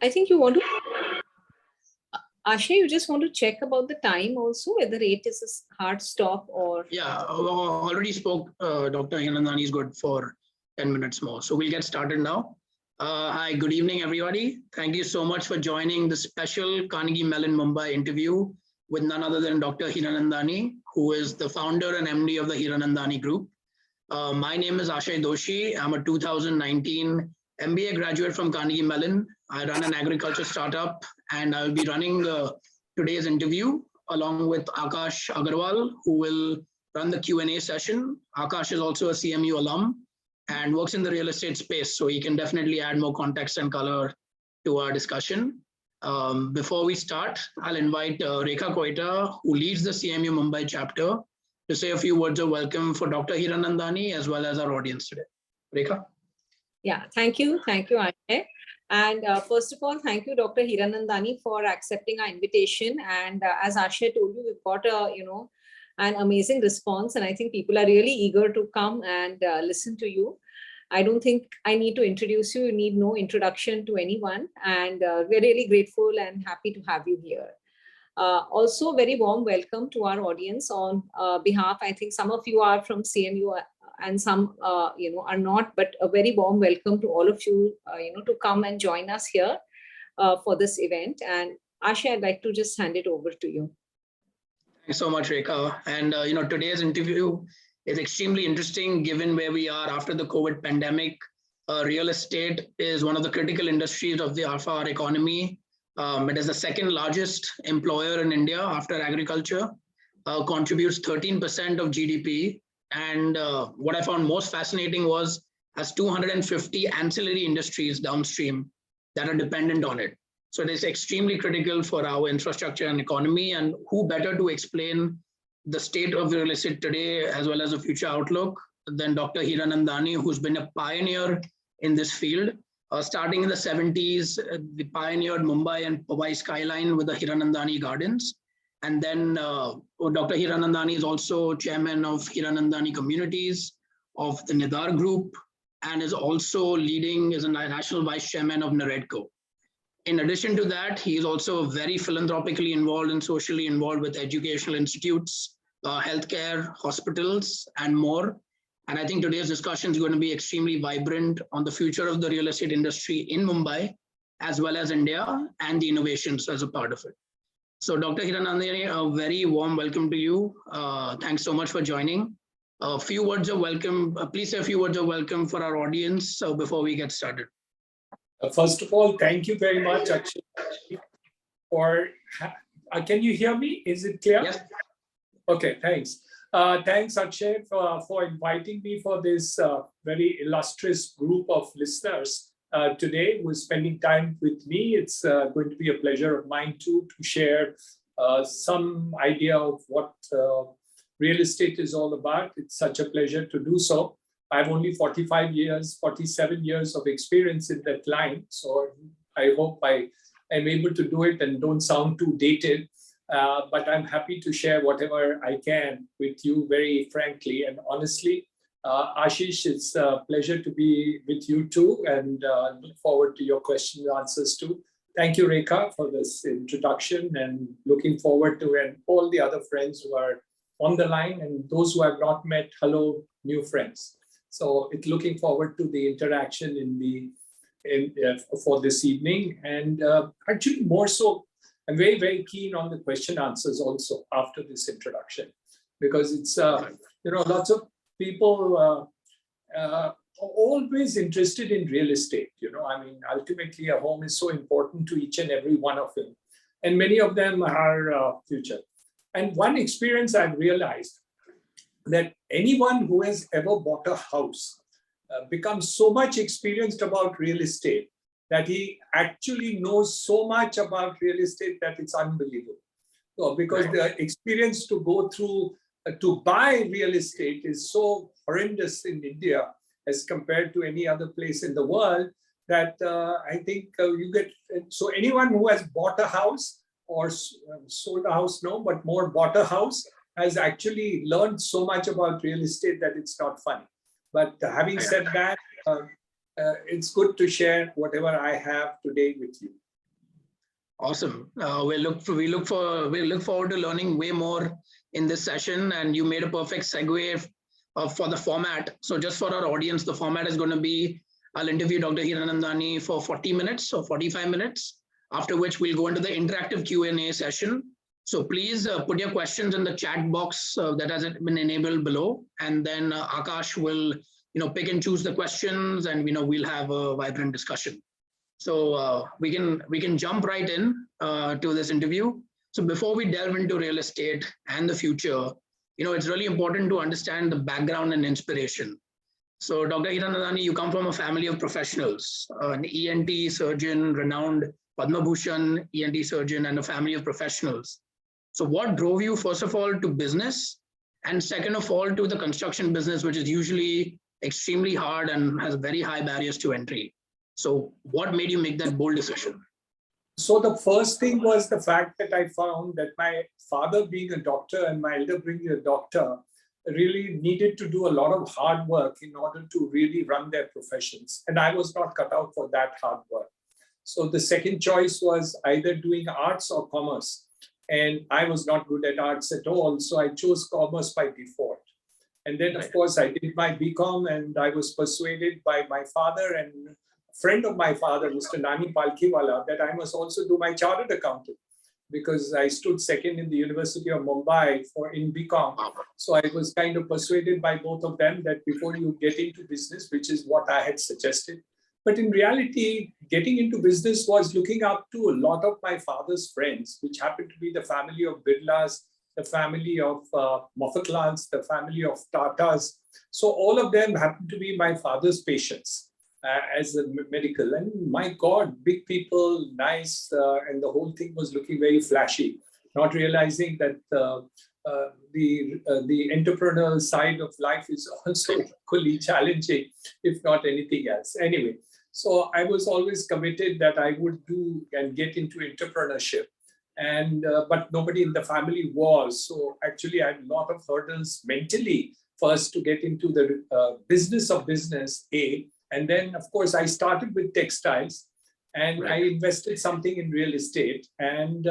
I think you want to, Aashay, you just want to check about the time also, whether 8 is a hard stop or... Yeah, already spoke. Dr. Hiranandani is good for 10 minutes more. So we'll get started now. Hi, good evening, everybody. Thank you so much for joining the special Carnegie Mellon Mumbai interview with none other than Dr. Hiranandani, who is the founder and MD of the Hiranandani Group. My name is Aashay Doshi. I'm a 2019 MBA graduate from Carnegie Mellon. I run an agriculture startup, and I'll be running today's interview along with Akash Agarwal, who will run the Q&A session. Akash is also a CMU alum and works in the real estate space, so he can definitely add more context and color to our discussion. Before we start, I'll invite Rekha Koita, who leads the CMU Mumbai chapter, to say a few words of welcome for Dr. Hiranandani as well as our audience today. Rekha? Yeah, thank you. Thank you, Aashay. And first of all, thank you, Dr. Hiranandani, for accepting our invitation. And as Aashay told you, we've got an amazing response. And I think people are really eager to come and listen to you. I don't think I need to introduce you. You need no introduction to anyone. And we're really grateful and happy to have you here. Also, very warm welcome to our audience on behalf. I think some of you are from CMU and some are not, but a very warm welcome to all of you, to come and join us here for this event. And Aashay, I'd like to just hand it over to you. Thanks so much, Rekha. And today's interview is extremely interesting given where we are after the COVID pandemic. Real estate is one of the critical industries of our economy. It is the second largest employer in India after agriculture, contributes 13% of GDP. And what I found most fascinating was has 250 ancillary industries downstream that are dependent on it. So it is extremely critical for our infrastructure and economy. And who better to explain the state of real estate today as well as the future outlook than Dr. Hiranandani, who's been a pioneer in this field. Starting in the 70s, they pioneered Mumbai and Powai skyline with the Hiranandani Gardens. And then Dr. Hiranandani is also chairman of Hiranandani Communities of the Nidar Group, and is also leading as a national vice chairman of Naredco. In addition to that, he is also very philanthropically involved and socially involved with educational institutes, healthcare, hospitals, and more. And I think today's discussion is going to be extremely vibrant on the future of the real estate industry in Mumbai, as well as India, and the innovations as a part of it. So Dr. Hiranandani, a very warm welcome to you. Thanks so much for joining. A few words of welcome. Please say a few words of welcome for our audience before we get started. First of all, thank you very much, Akshay. Can you hear me? Is it clear? Yes. Okay, thanks. Thanks, Akshay, for inviting me for this very illustrious group of listeners today who is spending time with me. It's going to be a pleasure of mine too to share some idea of what real estate is all about. It's such a pleasure to do so. I have only 47 years of experience in that line. So I hope I am able to do it and don't sound too dated. But I'm happy to share whatever I can with you very frankly and honestly. Ashish, it's a pleasure to be with you too, and look forward to your question and answers too. Thank you, Rekha, for this introduction, and looking forward to and all the other friends who are on the line and those who have not met, hello, new friends. So it's looking forward to the interaction for this evening. And actually more so, I'm very, very keen on the question answers also after this introduction, because it's, lots of people are always interested in real estate. Ultimately a home is so important to each and every one of them. And many of them are future. And one experience I've realized that anyone who has ever bought a house becomes so much experienced about real estate that he actually knows so much about real estate that it's unbelievable. So, because the experience to go through to buy real estate is so horrendous in India as compared to any other place in the world that I think you get, so anyone who has bought a house or sold a house, no, but more bought a house, has actually learned so much about real estate that it's not funny. But having said that, it's good to share whatever I have today with you. Awesome. We look forward to learning way more in this session. And you made a perfect segue for the format. So just for our audience, the format is going to be I'll interview Dr. Hiranandani for 40 minutes or 45 minutes, after which we'll go into the interactive Q&A session. So please put your questions in the chat box that has been enabled below, and then Akash will pick and choose the questions, and we'll have a vibrant discussion. So we can jump right in to this interview. So before we delve into real estate and the future, it's really important to understand the background and inspiration. So Dr. Hiranandani, you come from a family of professionals, an ENT surgeon, renowned Padma Bhushan ENT surgeon, and a family of professionals. So what drove you, first of all, to business, and second of all, to the construction business, which is usually extremely hard and has very high barriers to entry? So what made you make that bold decision? So the first thing was the fact that I found that my father being a doctor and my elder being a doctor really needed to do a lot of hard work in order to really run their professions. And I was not cut out for that hard work. So the second choice was either doing arts or commerce. And I was not good at arts at all. So I chose commerce by default. And then, of course, I did my BCom, and I was persuaded by my father and friend of my father, Mr. Nani Palkhiwala, that I must also do my chartered accountant, because I stood second in the University of Mumbai in BCom. So I was kind of persuaded by both of them that before you get into business, which is what I had suggested. But in reality, getting into business was looking up to a lot of my father's friends, which happened to be the family of Birlas, the family of Motilals, the family of Tatas. So all of them happened to be my father's patients as a medical. And my God, big people, nice, and the whole thing was looking very flashy, not realizing that the entrepreneurial side of life is also equally challenging, if not anything else. Anyway, so I was always committed that I would do and get into entrepreneurship. And but nobody in the family was. So actually, I had a lot of hurdles mentally first to get into the business of business, A. And then, of course, I started with textiles, and I invested something in real estate, and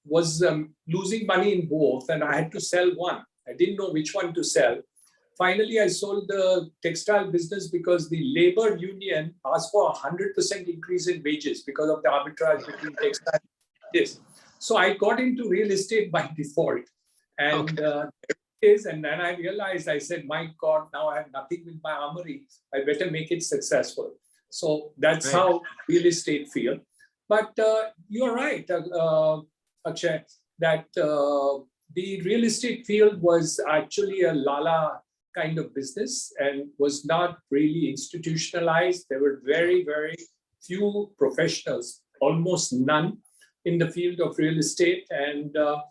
was losing money in both. And I had to sell one. I didn't know which one to sell. Finally, I sold the textile business because the labor union asked for 100% increase in wages because of the arbitrage between textile. Yes. So I got into real estate by default. And and then I realized, I said, my God, now I have nothing with my armory. I better make it successful. So that's how real estate feel. But you're right, Akshay, that the real estate field was actually a Lala kind of business and was not really institutionalized. There were very, very few professionals, almost none, in the field of real estate. And the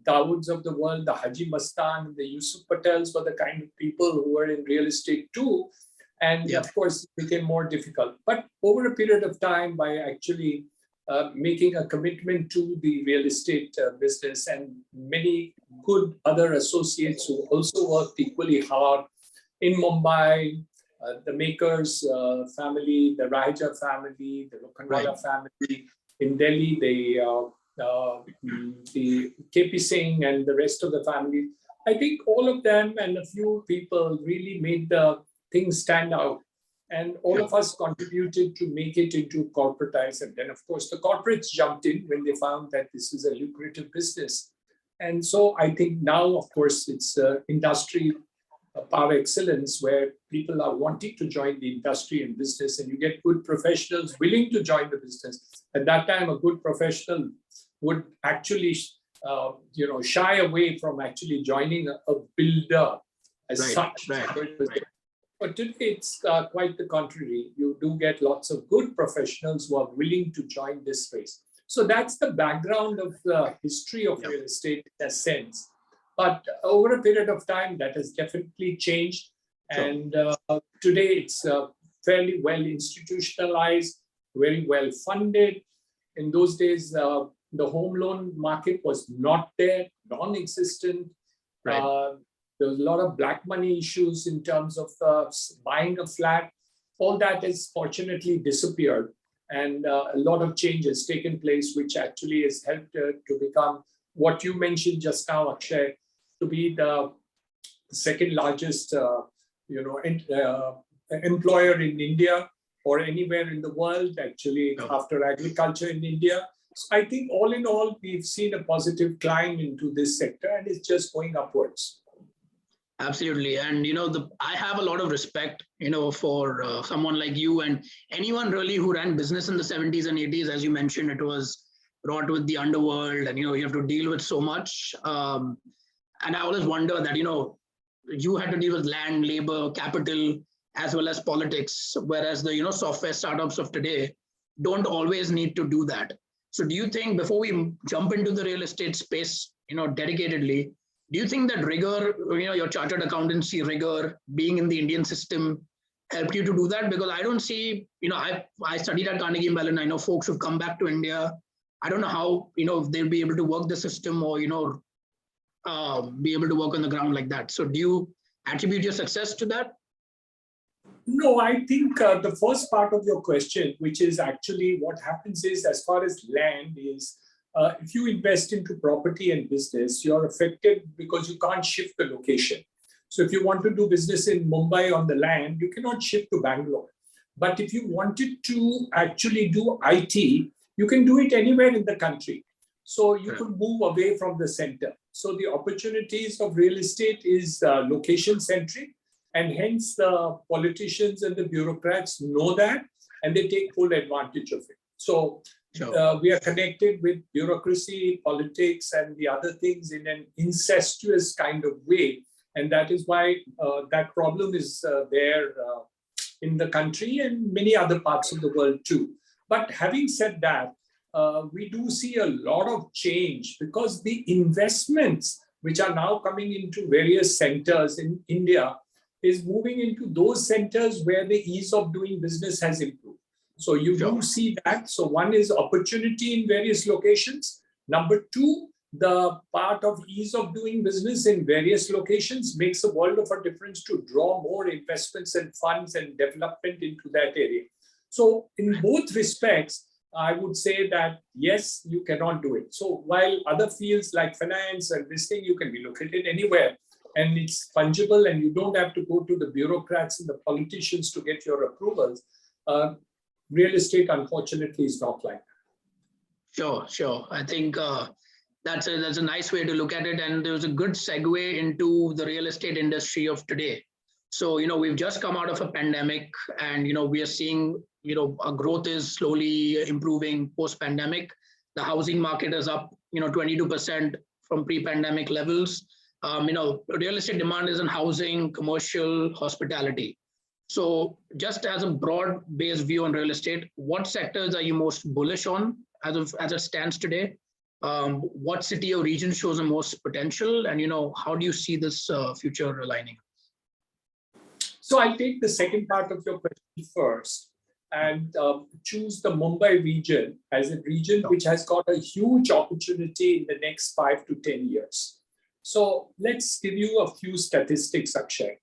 Dawoods of the world, the Haji Mastan, the Yusuf Patels were the kind of people who were in real estate too. And of course, it became more difficult. But over a period of time, by actually making a commitment to the real estate business, and many good other associates who also worked equally hard in Mumbai, the Makers family, the Raija family, the Lokhandwala family, in Delhi, the KP Singh and the rest of the family. I think all of them and a few people really made the thing stand out. And all of us contributed to make it into corporatized. And then, of course, the corporates jumped in when they found that this is a lucrative business. And so I think now, of course, it's industry par excellence, where people are wanting to join the industry and business, and you get good professionals willing to join the business. At that time, a good professional would actually, shy away from actually joining a builder as such. But today, it's quite the contrary. You do get lots of good professionals who are willing to join this space. So that's the background of the history of real estate in a sense. But over a period of time, that has definitely changed. And today, it's fairly well institutionalized, very well funded. In those days, the home loan market was not there, non-existent. There was a lot of black money issues in terms of buying a flat. All that has fortunately disappeared. And a lot of change has taken place, which actually has helped to become what you mentioned just now, Akshay, to be the second largest employer in India or anywhere in the world, actually, after agriculture in India. So I think all in all, we've seen a positive climb into this sector, and it's just going upwards. Absolutely. And, I have a lot of respect, for someone like you and anyone really who ran business in the 70s and 80s. As you mentioned, it was wrought with the underworld and, you have to deal with so much. And I always wonder that, you had to deal with land, labor, capital, as well as politics, whereas the, software startups of today don't always need to do that. So do you think, before we jump into the real estate space, dedicatedly, do you think that rigor, your chartered accountancy rigor, being in the Indian system, helped you to do that? Because I don't see, I studied at Carnegie Mellon. I know folks who've come back to India. I don't know how, if they'll be able to work the system or, be able to work on the ground like that. So do you attribute your success to that? No, I think the first part of your question, which is actually what happens is, as far as land is, if you invest into property and business, you're affected because you can't shift the location. So if you want to do business in Mumbai on the land, you cannot shift to Bangalore. But if you wanted to actually do IT, you can do it anywhere in the country. So you could move away from the center. So the opportunities of real estate is location centric. And hence the politicians and the bureaucrats know that, and they take full advantage of it. So we are connected with bureaucracy, politics, and the other things in an incestuous kind of way. And that is why that problem is there in the country and many other parts of the world too. But having said that, we do see a lot of change, because the investments which are now coming into various centers in India is moving into those centers where the ease of doing business has improved. So you do see that. So one is opportunity in various locations. Number two, the part of ease of doing business in various locations makes a world of a difference to draw more investments and funds and development into that area. So in both respects, I would say that, yes, you cannot do it. So while other fields like finance and this thing, you can be located anywhere, and it's fungible, and you don't have to go to the bureaucrats and the politicians to get your approvals. Real estate, unfortunately, is not like that. Sure. I think that's a nice way to look at it. And there's a good segue into the real estate industry of today. So, we've just come out of a pandemic, and, we are seeing, our growth is slowly improving post-pandemic. The housing market is up, 22% from pre-pandemic levels. Real estate demand is in housing, commercial, hospitality. So just as a broad-based view on real estate, what sectors are you most bullish on as it stands today? What city or region shows the most potential? And, how do you see this future aligning? So I'll take the second part of your question first, and choose the Mumbai region as a region which has got a huge opportunity in the next 5 to 10 years. So let's give you a few statistics, Akshay.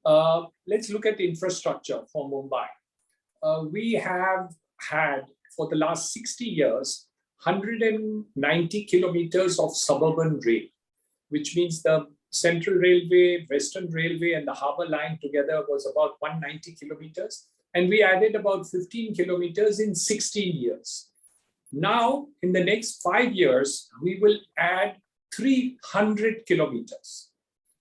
Let's look at infrastructure for Mumbai. We have had, for the last 60 years, 190 kilometers of suburban rail, which means the Central Railway, Western Railway, and the Harbour Line together was about 190 kilometers. And we added about 15 kilometers in 16 years. Now, in the next 5 years, we will add 300 kilometers.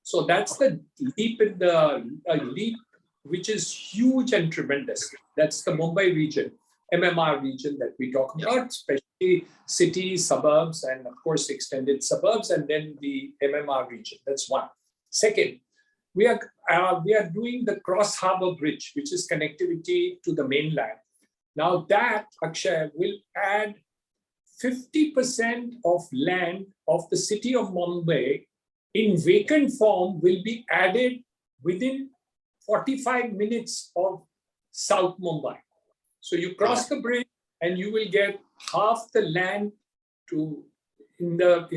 So that's the leap leap, which is huge and tremendous. That's the Mumbai region, MMR region that we talk about, especially cities, suburbs, and of course, extended suburbs, and then the MMR region. That's one. Second, we are doing the Cross Harbour Bridge, which is connectivity to the mainland. Now that, Akshay, will add 50% of land of the city of Mumbai in vacant form will be added within 45 minutes of South Mumbai. So you cross the bridge and you will get half the land in the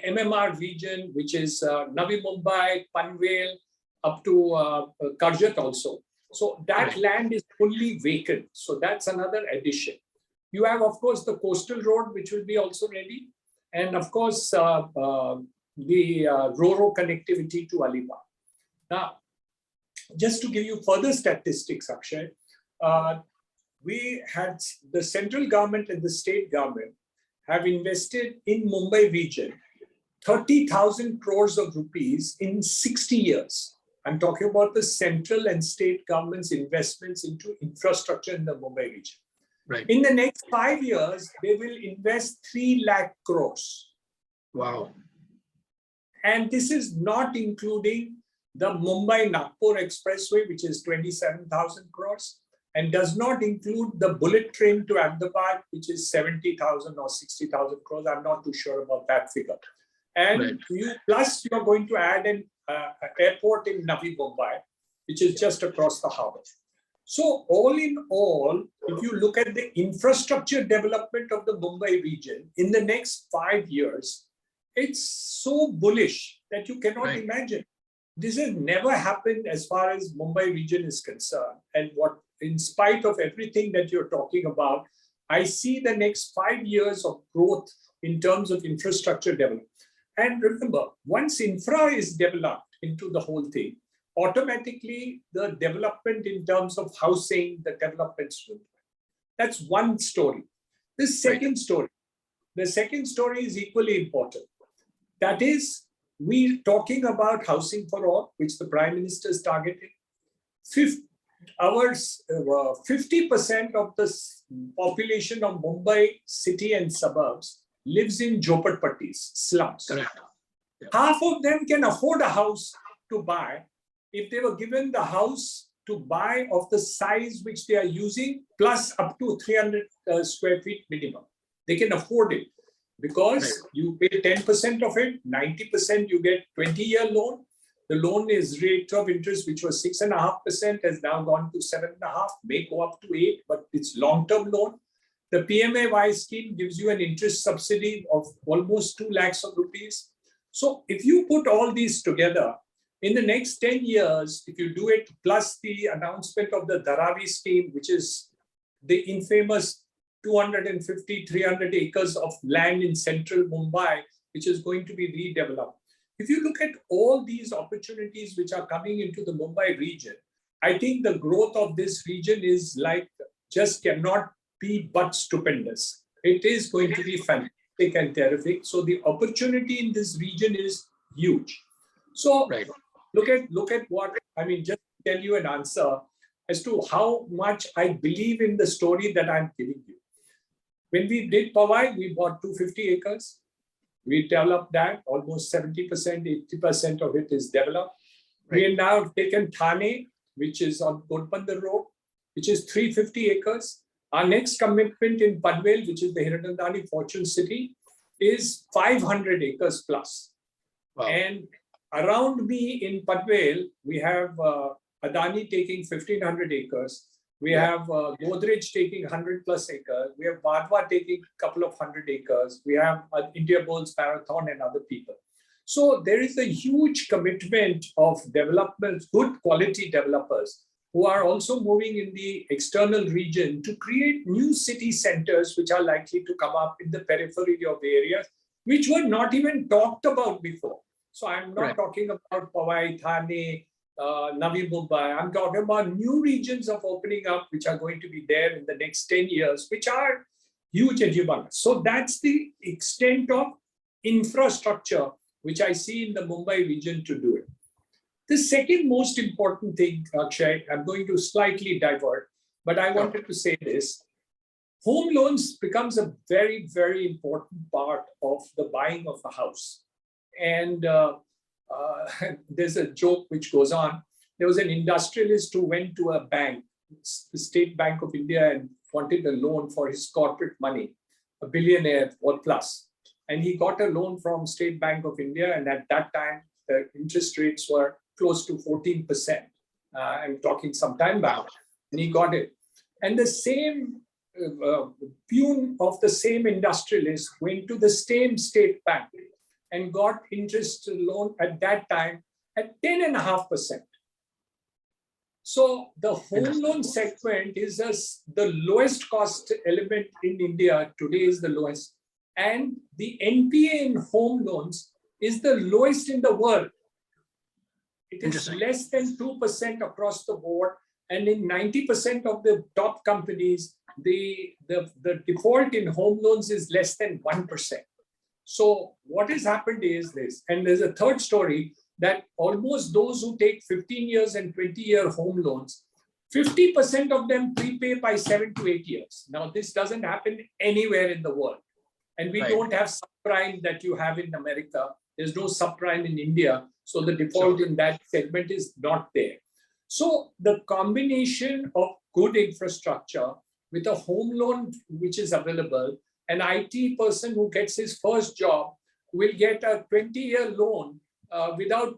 MMR region, which is Navi Mumbai, Panvel, up to Karjat also. So that land is fully vacant. So that's another addition. You have, of course, the coastal road, which will be also ready. And of course, the RoRo connectivity to Alibag. Now, just to give you further statistics, Akshay, we had the central government and the state government have invested in Mumbai region 30,000 crores of rupees in 60 years. I'm talking about the central and state government's investments into infrastructure in the Mumbai region. Right. In the next 5 years, they will invest 3 lakh crores. Wow. And this is not including the Mumbai-Nagpur Expressway, which is 27,000 crores, and does not include the bullet train to Ahmedabad, which is 70,000 or 60,000 crores. I'm not too sure about that figure. And plus you're going to add an airport in Navi Mumbai, which is just across the harbor. So all in all, if you look at the infrastructure development of the Mumbai region in the next 5 years, it's so bullish that you cannot imagine. This has never happened as far as Mumbai region is concerned. And what, in spite of everything that you're talking about, I see the next 5 years of growth in terms of infrastructure development. And remember, once infra is developed into the whole thing, automatically the development in terms of housing, the developments will. That's one story. The second story is equally important. That is, we're talking about housing for all, which the Prime Minister is targeting. 50% of the population of Mumbai city and suburbs lives in jhopatpattis, slums. Correct. Yeah. Half of them can afford a house to buy if they were given the house to buy of the size which they are using, plus up to 300 square feet minimum. They can afford it because you pay 10% of it, 90% you get 20-year loan. The loan is rate of interest, which was 6.5%, has now gone to 7.5%, may go up to 8%, but it's long-term loan. The PMAY scheme gives you an interest subsidy of almost 2 lakhs of rupees. So if you put all these together, in the next 10 years, if you do it, plus the announcement of the Dharavi scheme, which is the infamous 250, 300 acres of land in central Mumbai, which is going to be redeveloped. If you look at all these opportunities which are coming into the Mumbai region, I think the growth of this region is like, just cannot be but stupendous. It is going to be fantastic and terrific. So the opportunity in this region is huge. So look at what, I mean, just tell you an answer as to how much I believe in the story that I'm giving you. When we did Powai, we bought 250 acres. We developed that, almost 70%, 80% of it is developed. We have now taken Thane, which is on Ghodbunder Road, which is 350 acres. Our next commitment in Panvel, which is the Hiranandani Fortune City, is 500 acres plus. Wow. And around me in Panvel, we have Adani taking 1,500 acres. We have Godrej taking 100 plus acres. We have Vadwa taking a couple of 100 acres. We have India Bowls Marathon and other people. So there is a huge commitment of development, good quality developers who are also moving in the external region to create new city centers which are likely to come up in the periphery of areas which were not even talked about before. So I'm not talking about Powai, Thane, Navi Mumbai. I'm talking about new regions of opening up which are going to be there in the next 10 years, which are huge and humongous. So that's the extent of infrastructure which I see in the Mumbai region to do it. The second most important thing, Akshay, I'm going to slightly divert, but I wanted to say this. Home loans becomes a very, very important part of the buying of a house. And there's a joke which goes on. There was an industrialist who went to a bank, the State Bank of India, and wanted a loan for his corporate money, a billionaire or plus. And he got a loan from State Bank of India. And at that time, the interest rates were close to 14%. I'm talking some time back. And he got it. And the same peon of the same industrialist went to the same state bank and got interest loan at that time at 10.5%. So the home loan segment is the lowest cost element in India today, is the lowest. And the NPA in home loans is the lowest in the world. It is less than 2% across the board. And in 90% of the top companies, the default in home loans is less than 1%. So what has happened is this, and there's a third story, that almost those who take 15 years and 20-year home loans, 50% of them prepay by 7 to 8 years. Now, this doesn't happen anywhere in the world. And we don't have subprime that you have in America. There's no subprime in India. So the default in that segment is not there. So the combination of good infrastructure with a home loan which is available, an IT person who gets his first job will get a 20-year loan without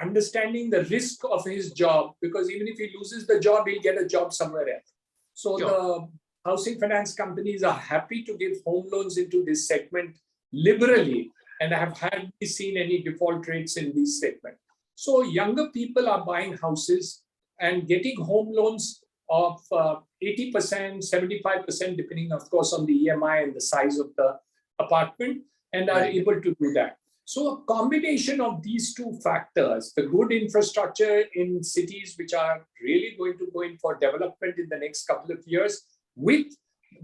understanding the risk of his job, because even if he loses the job, he'll get a job somewhere else. So the housing finance companies are happy to give home loans into this segment liberally, and have hardly seen any default rates in this segment. So younger people are buying houses and getting home loans of 80%, 75%, depending, of course, on the EMI and the size of the apartment, and are able to do that. So a combination of these two factors, the good infrastructure in cities which are really going to go in for development in the next couple of years, with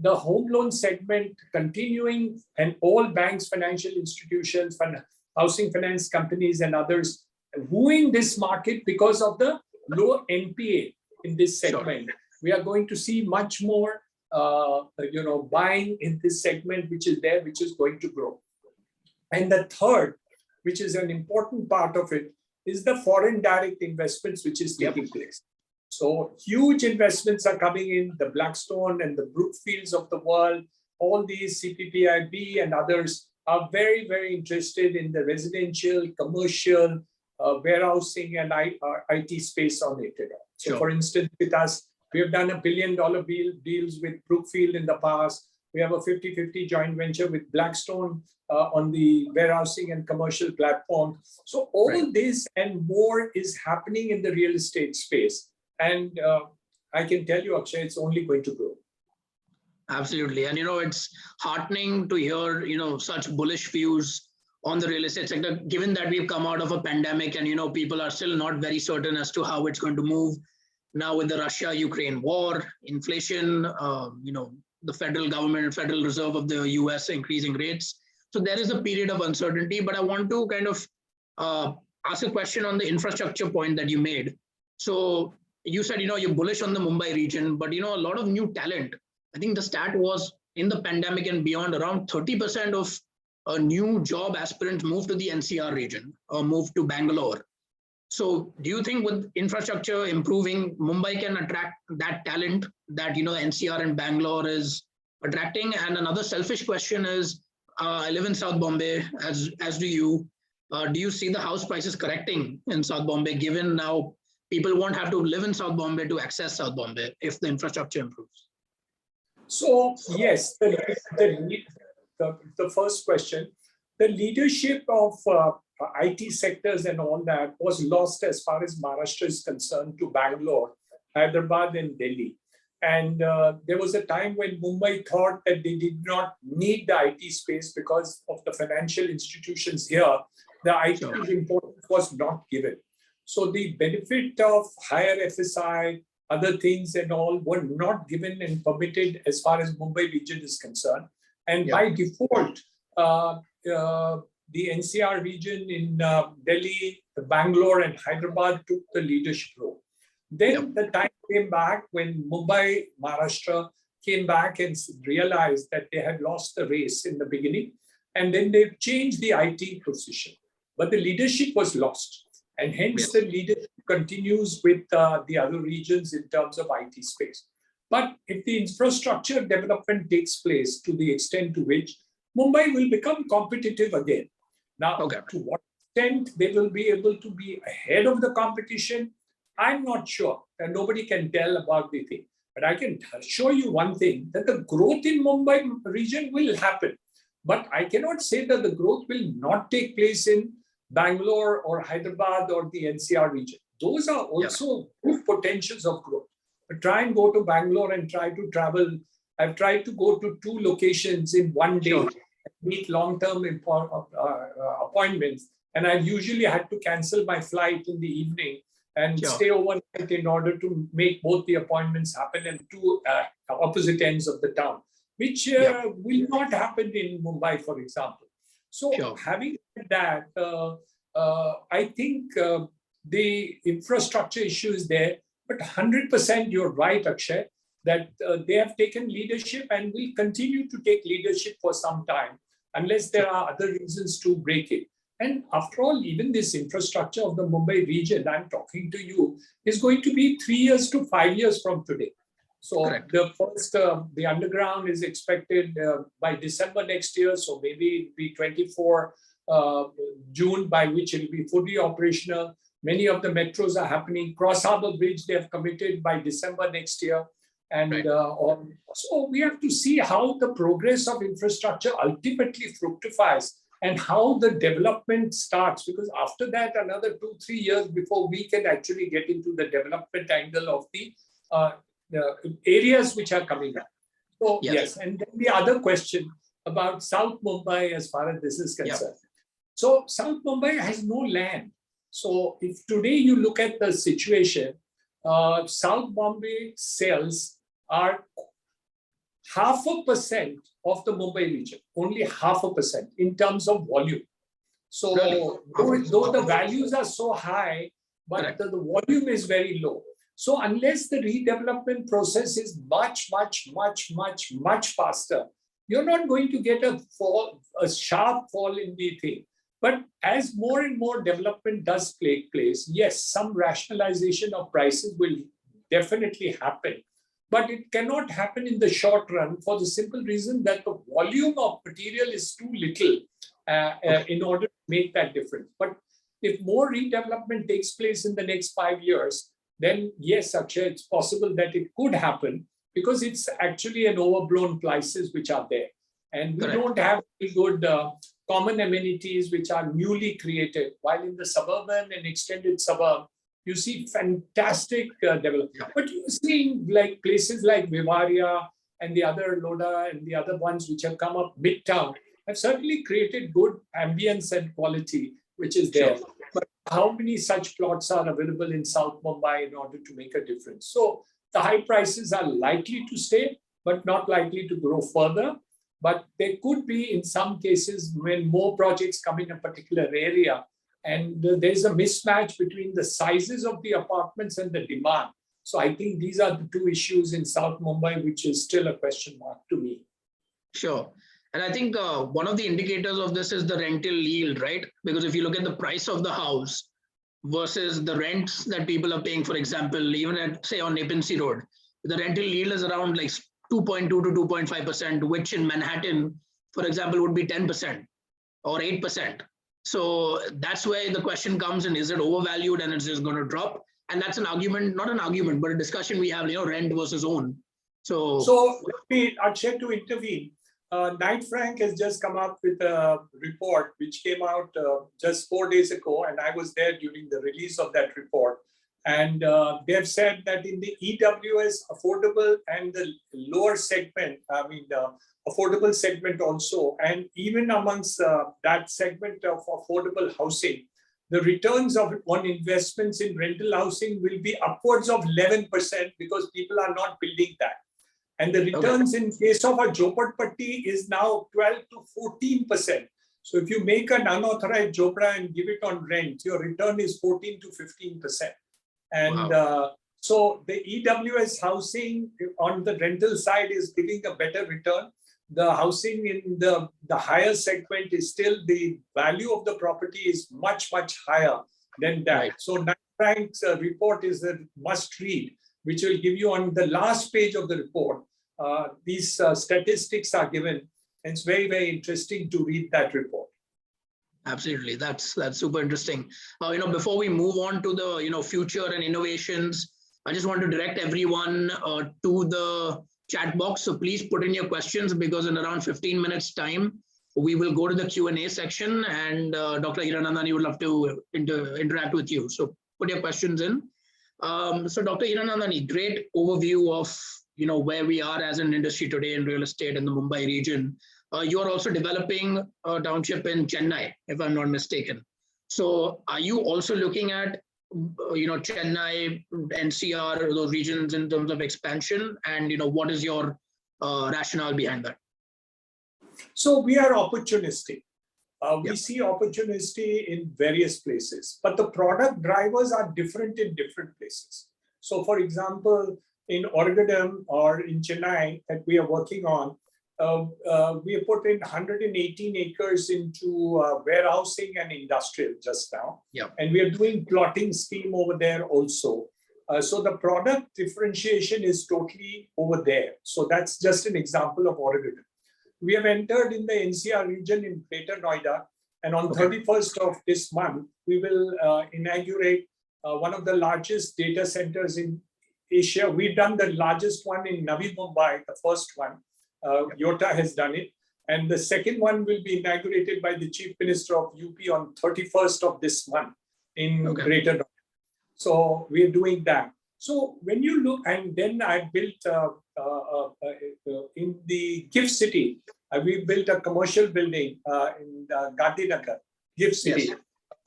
the home loan segment continuing, and all banks, financial institutions, housing finance companies and others wooing this market because of the low NPA in this segment. We are going to see much more buying in this segment, which is there, which is going to grow. And the third, which is an important part of it, is the foreign direct investments which is taking place. So huge investments are coming in, the Blackstone and the Brookfields of the world. All these CPPIB and others are very, very interested in the residential, commercial, warehousing and IT space on it. So for instance, with us, we have done $1 billion deals with Brookfield in the past. We have a 50-50 joint venture with Blackstone on the warehousing and commercial platform. So all this and more is happening in the real estate space. And I can tell you, Akshay, it's only going to grow. Absolutely. And, it's heartening to hear, such bullish views on the real estate sector, given that we've come out of a pandemic and, people are still not very certain as to how it's going to move. Now with the Russia-Ukraine war, inflation, the federal government and Federal Reserve of the US increasing rates. So there is a period of uncertainty, but I want to kind of ask a question on the infrastructure point that you made. So you said, you're bullish on the Mumbai region, but, a lot of new talent. I think the stat was in the pandemic and beyond, around 30% of new job aspirants moved to the NCR region or moved to Bangalore. So do you think with infrastructure improving, Mumbai can attract that talent that, NCR and Bangalore is attracting? And another selfish question is, I live in South Bombay, as do you. Do you see the house prices correcting in South Bombay, given now people won't have to live in South Bombay to access South Bombay if the infrastructure improves? So yes, the first question, the leadership of IT sectors and all that was lost as far as Maharashtra is concerned to Bangalore, Hyderabad and Delhi. And there was a time when Mumbai thought that they did not need the IT space because of the financial institutions here. The IT importance was not given. So the benefit of higher FSI, other things and all were not given and permitted as far as Mumbai region is concerned. And by default, the NCR region in Delhi, Bangalore and Hyderabad took the leadership role. Then the time came back when Mumbai, Maharashtra came back and realized that they had lost the race in the beginning. And then they changed the IT position. But the leadership was lost. And hence the leadership continues with the other regions in terms of IT space. But if the infrastructure development takes place to the extent to which Mumbai will become competitive again. Now, to what extent they will be able to be ahead of the competition, I'm not sure. And nobody can tell about the thing. But I can show you one thing, that the growth in Mumbai region will happen. But I cannot say that the growth will not take place in Bangalore or Hyderabad or the NCR region. those are also good potentials of growth. But try and go to Bangalore and try to travel. I've tried to go to 2 locations in one day, meet long-term appointments. And I've usually had to cancel my flight in the evening and stay overnight in order to make both the appointments happen in 2 opposite ends of the town, which will not happen in Mumbai, for example. So having said that, I think the infrastructure issue is there, but 100% you're right, Akshay, that they have taken leadership and will continue to take leadership for some time, unless there are other reasons to break it. And after all, even this infrastructure of the Mumbai region, I'm talking to you, is going to be 3 years to 5 years from today. So the first, the underground is expected by December next year. So maybe it'll be 24 June, by which it will be fully operational. Many of the metros are happening. Cross Harbour Bridge, they have committed by December next year. And so we have to see how the progress of infrastructure ultimately fructifies and how the development starts, because after that, another 2-3 years before we can actually get into the development angle of the areas which are coming up. So yes, and then the other question about South Mumbai as far as this is concerned. So South Mumbai has no land. So if today you look at the situation, South Bombay sales are 0.5% of the Mumbai region, only 0.5% in terms of volume. So though the values are so high, but the volume is very low. So unless the redevelopment process is much faster, you're not going to get a sharp fall in the thing. But as more and more development does take place, yes, some rationalization of prices will definitely happen. But it cannot happen in the short run for the simple reason that the volume of material is too little in order to make that difference. But if more redevelopment takes place in the next 5 years, then yes, Akshay, it's possible that it could happen, because it's actually an overblown prices which are there. And we don't have very good common amenities which are newly created, while in the suburban and extended suburb, you see fantastic development. But you see like places like Vivaria and the other Lodha and the other ones which have come up midtown have certainly created good ambience and quality, which is there. But how many such plots are available in South Mumbai in order to make a difference? So the high prices are likely to stay, but not likely to grow further. But there could be, in some cases, when more projects come in a particular area, and there's a mismatch between the sizes of the apartments and the demand. So I think these are the 2 issues in South Mumbai, which is still a question mark to me. Sure. And I think one of the indicators of this is the rental yield, right? Because if you look at the price of the house versus the rents that people are paying, for example, even at, say, on Nepean Sea Road, the rental yield is around like 2.2 to 2.5%, which in Manhattan, for example, would be 10% or 8%. So that's where the question comes in, is it overvalued and it's just going to drop? And that's an argument, not an argument, but a discussion we have, rent versus own. So let me, Akshay, to intervene. Knight Frank has just come up with a report which came out just 4 days ago, and I was there during the release of that report. And they have said that in the EWS affordable and the lower segment, the affordable segment also, and even amongst that segment of affordable housing, the returns on investments in rental housing will be upwards of 11% because people are not building that. And the returns in case of a Jhopatpatti is now 12 to 14%. So if you make an unauthorized Jhopra and give it on rent, your return is 14 to 15%. And so the EWS housing on the rental side is giving a better return. The housing in the higher segment is still, the value of the property is much higher than that. So Knight Frank's report is a must read, which will give you on the last page of the report. These statistics are given, and it's very interesting to read that report. Absolutely, that's super interesting. Before we move on to the future and innovations, I just want to direct everyone to the chat box. So please put in your questions, because in around 15 minutes time, we will go to the Q&A section, and Dr. Hiranandani would love to interact with you. So put your questions in. So Dr. Hiranandani, great overview of where we are as an industry today in real estate in the Mumbai region. You are also developing a township in Chennai, if I'm not mistaken. So are you also looking at Chennai, NCR, those regions in terms of expansion, and what is your rationale behind that? So we are opportunistic. We Yeah. see opportunity in various places, but the product drivers are different in different places. So for example, in Oregadam or in Chennai that we are working on, we have put in 118 acres into warehousing and industrial just now. Yeah. And we are doing plotting scheme over there also. So the product differentiation is totally over there. So that's just an example of Oregadam. We have entered in the NCR region in Greater Noida, and on 31st of this month, we will inaugurate one of the largest data centers in Asia. We've done the largest one in Navi Mumbai, the first one. Yota has done it. And the second one will be inaugurated by the Chief Minister of UP on 31st of this month in Greater Noida. So we're doing that. So when you look, and then I built in the Gift City, we built a commercial building in Gandhinagar, Gift City,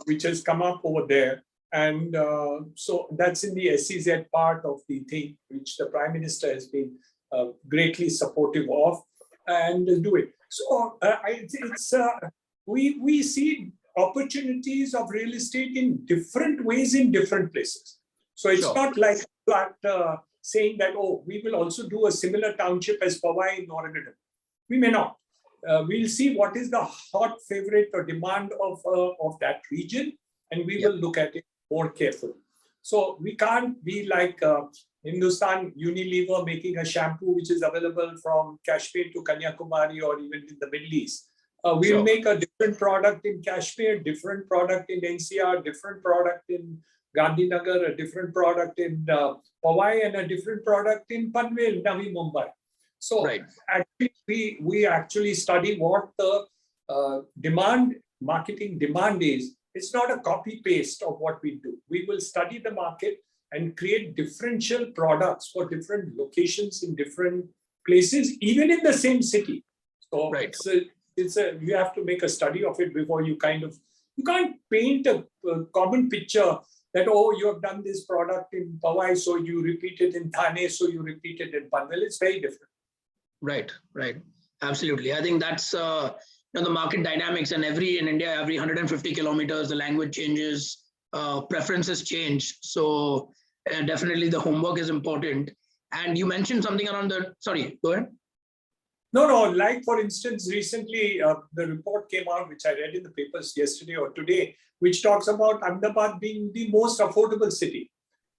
which has come up over there. And so that's in the SEZ part of the thing, which the Prime Minister has been greatly supportive of, and do it. So we see opportunities of real estate in different ways in different places. So it's not like saying that, oh, we will also do a similar township as Powai in Oregadam. We may not. We'll see what is the hot favorite or demand of that region, and we will look at it more carefully. So we can't be like Hindustan Unilever making a shampoo which is available from Kashmir to Kanyakumari or even in the Middle East. We'll make a different product in Kashmir, different product in NCR, different product in Gandhinagar, a different product in Powai, and a different product in Panvel, Navi Mumbai. So actually, we actually study what the marketing demand is. It's not a copy paste of what we do. We will study the market and create differential products for different locations in different places, even in the same city. So you have to make a study of it before you you can't paint a common picture that, oh, you have done this product in Powai, so you repeat it in Thane, so you repeat it in Panvel. It's very different. Right. Absolutely. I think that's the market dynamics, and in India, every 150 kilometers, the language changes, preferences change. So definitely the homework is important. And you mentioned something around sorry, go ahead. No, like for instance, recently the report came out, which I read in the papers yesterday or today, which talks about Ahmedabad being the most affordable city.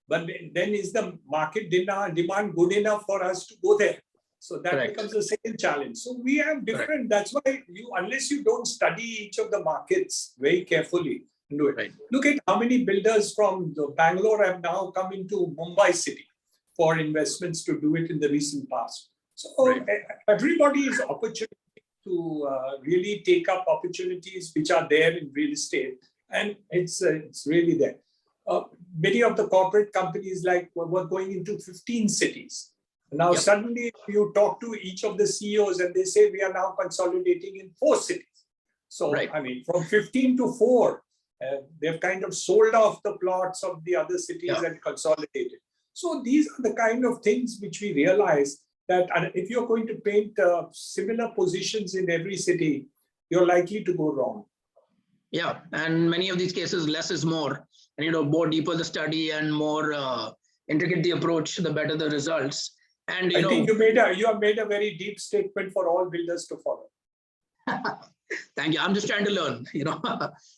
But then is the market demand good enough for us to go there? So that becomes a second challenge. So we have different, that's why unless you don't study each of the markets very carefully, do it. Look at how many builders from Bangalore have now come into Mumbai city for investments to do it in the recent past. So everybody is opportunity to really take up opportunities which are there in real estate, and it's really there. Many of the corporate companies were going into 15 cities. Now suddenly you talk to each of the CEOs and they say we are now consolidating in 4 cities. So I mean, from 15 to 4, they've kind of sold off the plots of the other cities and consolidated. So these are the kind of things which we realize that if you're going to paint similar positions in every city, you're likely to go wrong. Yeah, and many of these cases, less is more. And more deeper the study and more intricate the approach, the better the results. And I think you have made a very deep statement for all builders to follow. Thank you. I'm just trying to learn.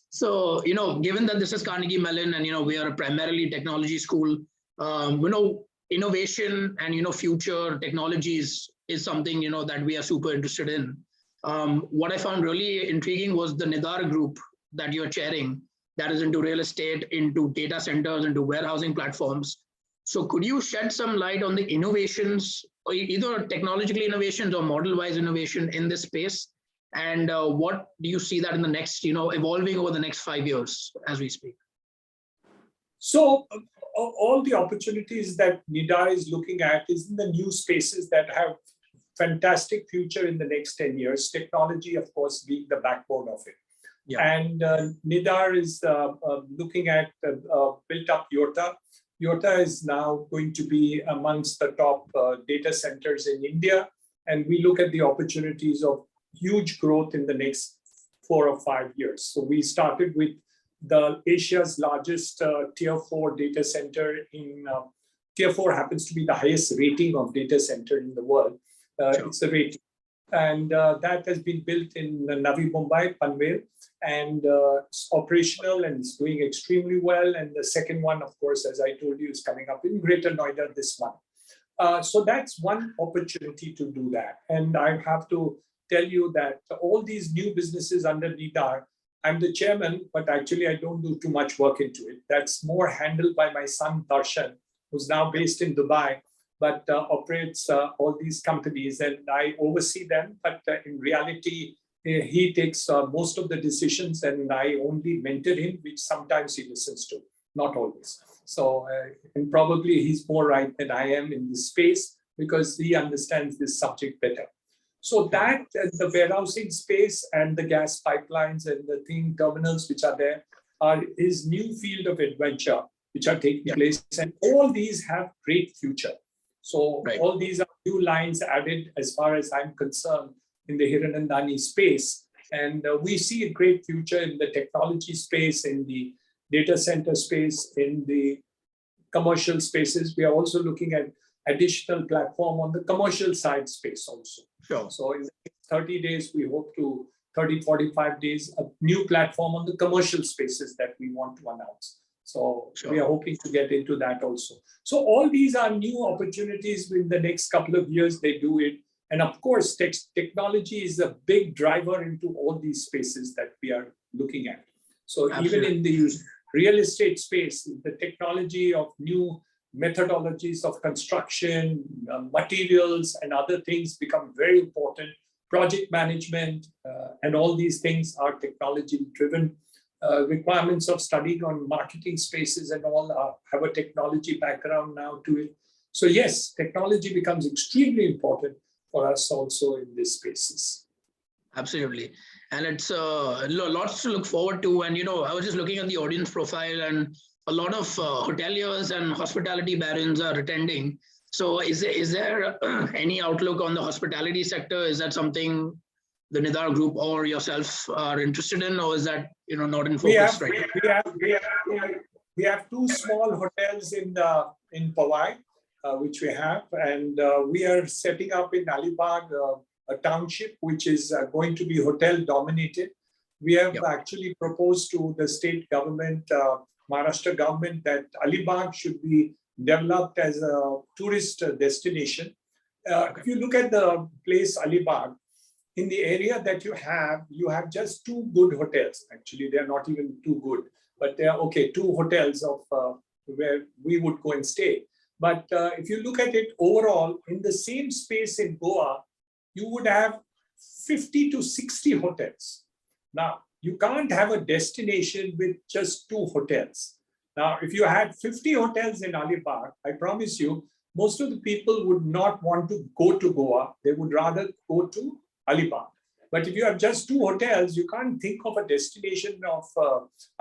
So given that this is Carnegie Mellon and we are a primarily technology school, innovation and future technologies is something that we are super interested in. What I found really intriguing was the Nidar group that you're chairing, that is into real estate, into data centers, into warehousing platforms. So could you shed some light on the innovations, or either technological innovations or model-wise innovation in this space? And what do you see that in the next, evolving over the next 5 years as we speak? So all the opportunities that NIDA is looking at is in the new spaces that have fantastic future in the next 10 years. Technology, of course, being the backbone of it. Yeah. And NIDA is looking at built up YOTA. YOTA is now going to be amongst the top data centers in India. And we look at the opportunities of huge growth in the next 4 or 5 years. So we started with the Asia's largest tier 4 data center in tier 4 happens to be the highest rating of data center in the world. Sure. It's a rating. And that has been built in Navi Mumbai, Panvel, and it's operational and it's doing extremely well. And the second one, of course, as I told you, is coming up in Greater Noida this month. So that's one opportunity to do that. And I have to tell you that all these new businesses under NIDA, I'm the chairman, but actually I don't do too much work into it. That's more handled by my son, Darshan, who's now based in Dubai, but operates all these companies, and I oversee them. But in reality, he takes most of the decisions, and I only mentor him, which sometimes he listens to, not always. So, and probably he's more right than I am in this space because he understands this subject better. So that the warehousing space and the gas pipelines and the thing terminals which are there are his new field of adventure, which are taking place, and all these have great future. So all these are new lines added as far as I'm concerned in the Hiranandani space. And we see a great future in the technology space, in the data center space, in the commercial spaces. We are also looking at additional platform on the commercial side space also. Sure. So in 30 days, we hope to 30, 45 days, a new platform on the commercial spaces that we want to announce. So we are hoping to get into that also. So all these are new opportunities in the next couple of years, they do it. And of course, technology is a big driver into all these spaces that we are looking at. So even in the real estate space, the technology of new methodologies of construction, materials and other things become very important. Project management and all these things are technology driven. Requirements of studying on marketing spaces and all have a technology background now to it. So yes, technology becomes extremely important for us also in these spaces. Absolutely. And it's lots to look forward to. And, I was just looking at the audience profile, and a lot of hoteliers and hospitality barons are attending. So is there any outlook on the hospitality sector? Is that something the NIDA group or yourself are interested in, or is that not in focus right now? We have 2 small hotels in Powai, which we have, and we are setting up in Alibag a township which is going to be hotel dominated. We have actually proposed to the state government, Maharashtra government, that Alibag should be developed as a tourist destination. If you look at the place Alibag, in the area that you have just 2 good hotels. Actually, they are not even too good, but they are 2 hotels of where we would go and stay. But if you look at it overall, in the same space in Goa, you would have 50 to 60 hotels. Now, you can't have a destination with just 2 hotels. Now, if you had 50 hotels in Alibag, I promise you, most of the people would not want to go to Goa. They would rather go to Alibag. But if you have just 2 hotels, you can't think of a destination of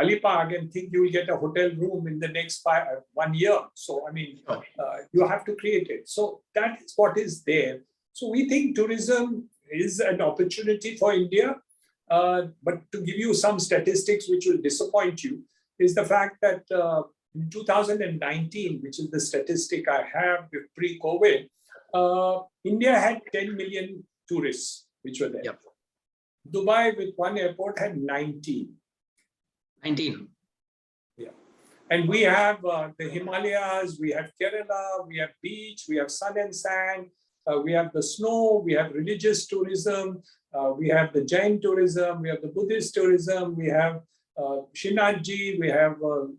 Alibag and think you will get a hotel room in the next 1 year. So, I mean, you have to create it. So that is what is there. So we think tourism is an opportunity for India. But to give you some statistics which will disappoint you, is the fact that in 2019, which is the statistic I have pre-COVID, India had 10 million tourists which were there. Yep. Dubai with 1 airport had 19. 19. Yeah. And we have the Himalayas, we have Kerala, we have beach, we have sun and sand, we have the snow, we have religious tourism, we have the Jain tourism, we have the Buddhist tourism, we have Srinathji, we have, all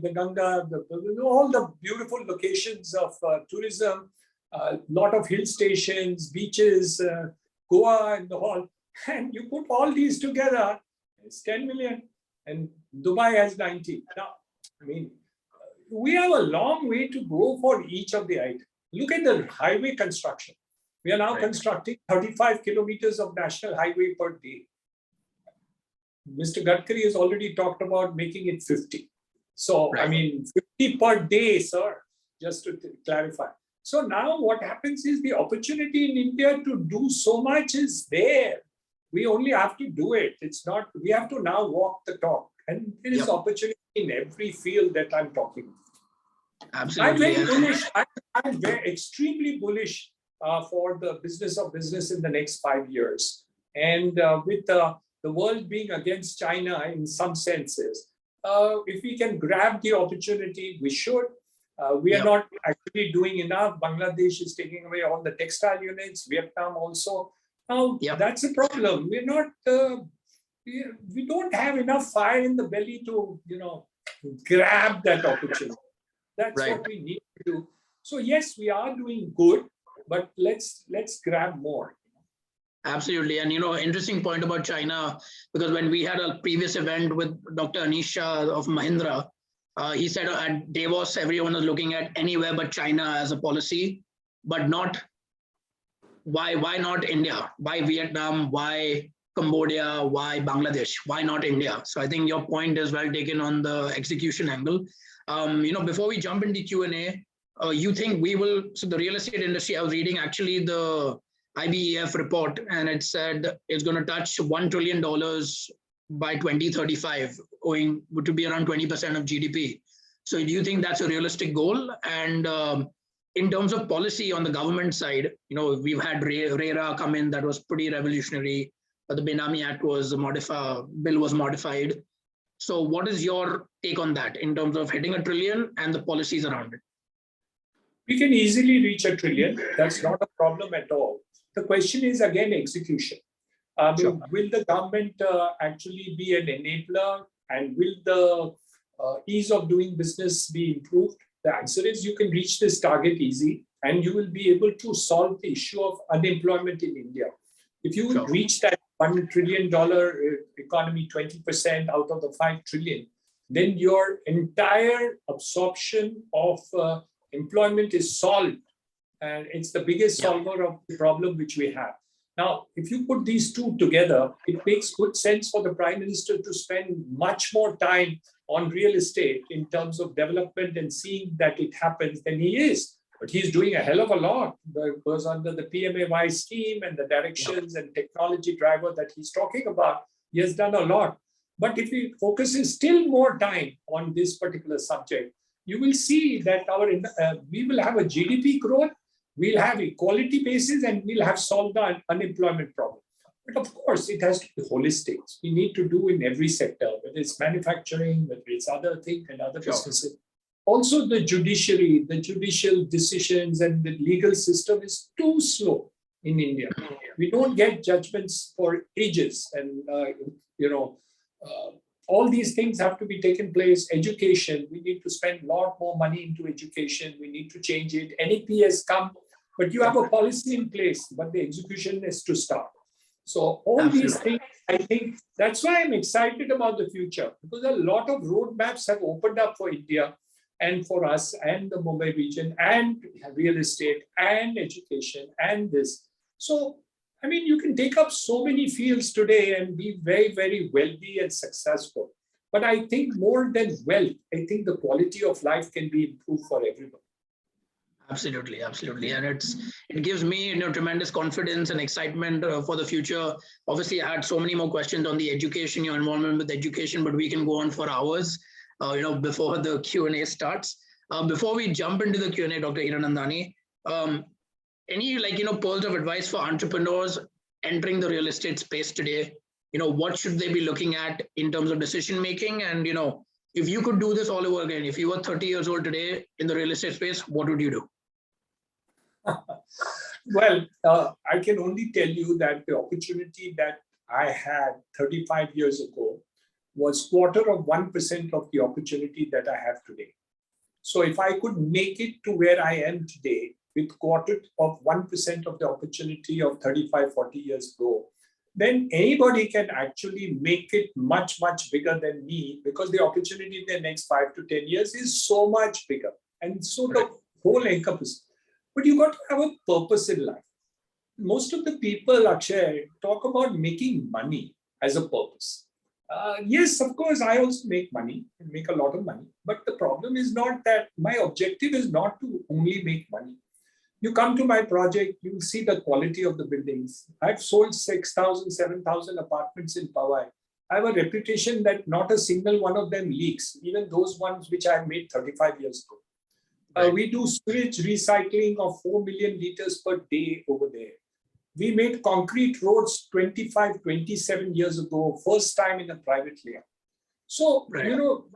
the Ganga, all the beautiful locations of tourism, a lot of hill stations, beaches, Goa and all. And you put all these together, it's 10 million. and Dubai has 90. Now, I mean, we have a long way to go for each of the items. Look at the highway construction. We are now constructing 35 kilometers of national highway per day. Mr. Gadkari has already talked about making it 50. So, I mean, 50 per day, sir, just to clarify. So now what happens is the opportunity in India to do so much is there. We only have to do it. It's not, we have to now walk the talk. And there is opportunity in every field that I'm talking about. Absolutely. I'm very bullish. I'm extremely bullish for the business of business in the next 5 years. And with the world being against China in some senses, if we can grab the opportunity, we should. We are not actually doing enough. Bangladesh is taking away all the textile units, Vietnam also. Now, that's a problem. We're not, we don't have enough fire in the belly to, grab that opportunity. That's what we need to do. So yes, we are doing good, but let's grab more. Absolutely. And, interesting point about China, because when we had a previous event with Dr. Anish Shah of Mahindra, he said at Davos, everyone is looking at anywhere but China as a policy, but not why not India? Why Vietnam? Why Cambodia? Why Bangladesh? Why not India? So I think your point is well taken on the execution angle. Before we jump into Q&A, you think we will, so the real estate industry, I was reading actually the IBEF report, and it said it's going to touch $1 trillion by 2035, going to be around 20% of GDP. So do you think that's a realistic goal? And in terms of policy on the government side, we've had RERA come in, that was pretty revolutionary. The Benami Act was bill was modified. So what is your take on that in terms of hitting $1 trillion and the policies around it? We can easily reach $1 trillion. That's not a problem at all. The question is, again, execution. Will the government actually be an enabler, and will the ease of doing business be improved? The answer is you can reach this target easy, and you will be able to solve the issue of unemployment in India. If you will reach that $1 trillion economy, 20% out of the 5 trillion, then your entire absorption of employment is solved. And it's the biggest solver of the problem which we have. Now, if you put these two together, it makes good sense for the Prime Minister to spend much more time on real estate in terms of development and seeing that it happens than he is. But he's doing a hell of a lot because under the PMAY scheme and the directions and technology driver that he's talking about, he has done a lot. But if he focuses still more time on this particular subject, you will see that we will have a GDP growth, we'll have equality basis, and we'll have solved the unemployment problem. But of course, it has to be holistic. We need to do in every sector, whether it's manufacturing, whether it's other things and other businesses. Also, the judiciary, the judicial decisions and the legal system is too slow in India. We don't get judgments for ages, and all these things have to be taken place. Education, we need to spend a lot more money into education. We need to change it. NEP has come, but you have a policy in place, but the execution is to start. So all these things, I think that's why I'm excited about the future, because a lot of roadmaps have opened up for India and for us and the Mumbai region and real estate and education and this. So, I mean, you can take up so many fields today and be very, very wealthy and successful. But I think more than wealth, I think the quality of life can be improved for everyone. Absolutely, absolutely. And it gives me tremendous confidence and excitement for the future. Obviously, I had so many more questions on the education, your involvement with education, but we can go on for hours, before the Q&A starts. Before we jump into the Q&A, Dr. Hiranandani, any pearls of advice for entrepreneurs entering the real estate space today? What should they be looking at in terms of decision making? And if you could do this all over again, if you were 30 years old today in the real estate space, what would you do? Well, I can only tell you that the opportunity that I had 35 years ago was 1/4% of the opportunity that I have today. So if I could make it to where I am today with 1/4% of the opportunity of 35, 40 years ago, then anybody can actually make it much, much bigger than me, because the opportunity in the next 5 to 10 years is so much bigger. And so the whole encompass. But you got to have a purpose in life. Most of the people, Akshay, talk about making money as a purpose. Yes, of course, I also make money and make a lot of money. But the problem is not that my objective is not to only make money. You come to my project, you will see the quality of the buildings. I've sold 6,000, 7,000 apartments in Powai. I have a reputation that not a single one of them leaks, even those ones which I made 35 years ago. We do sewage recycling of 4 million liters per day over there. We made concrete roads 25, 27 years ago, first time in a private layer. So,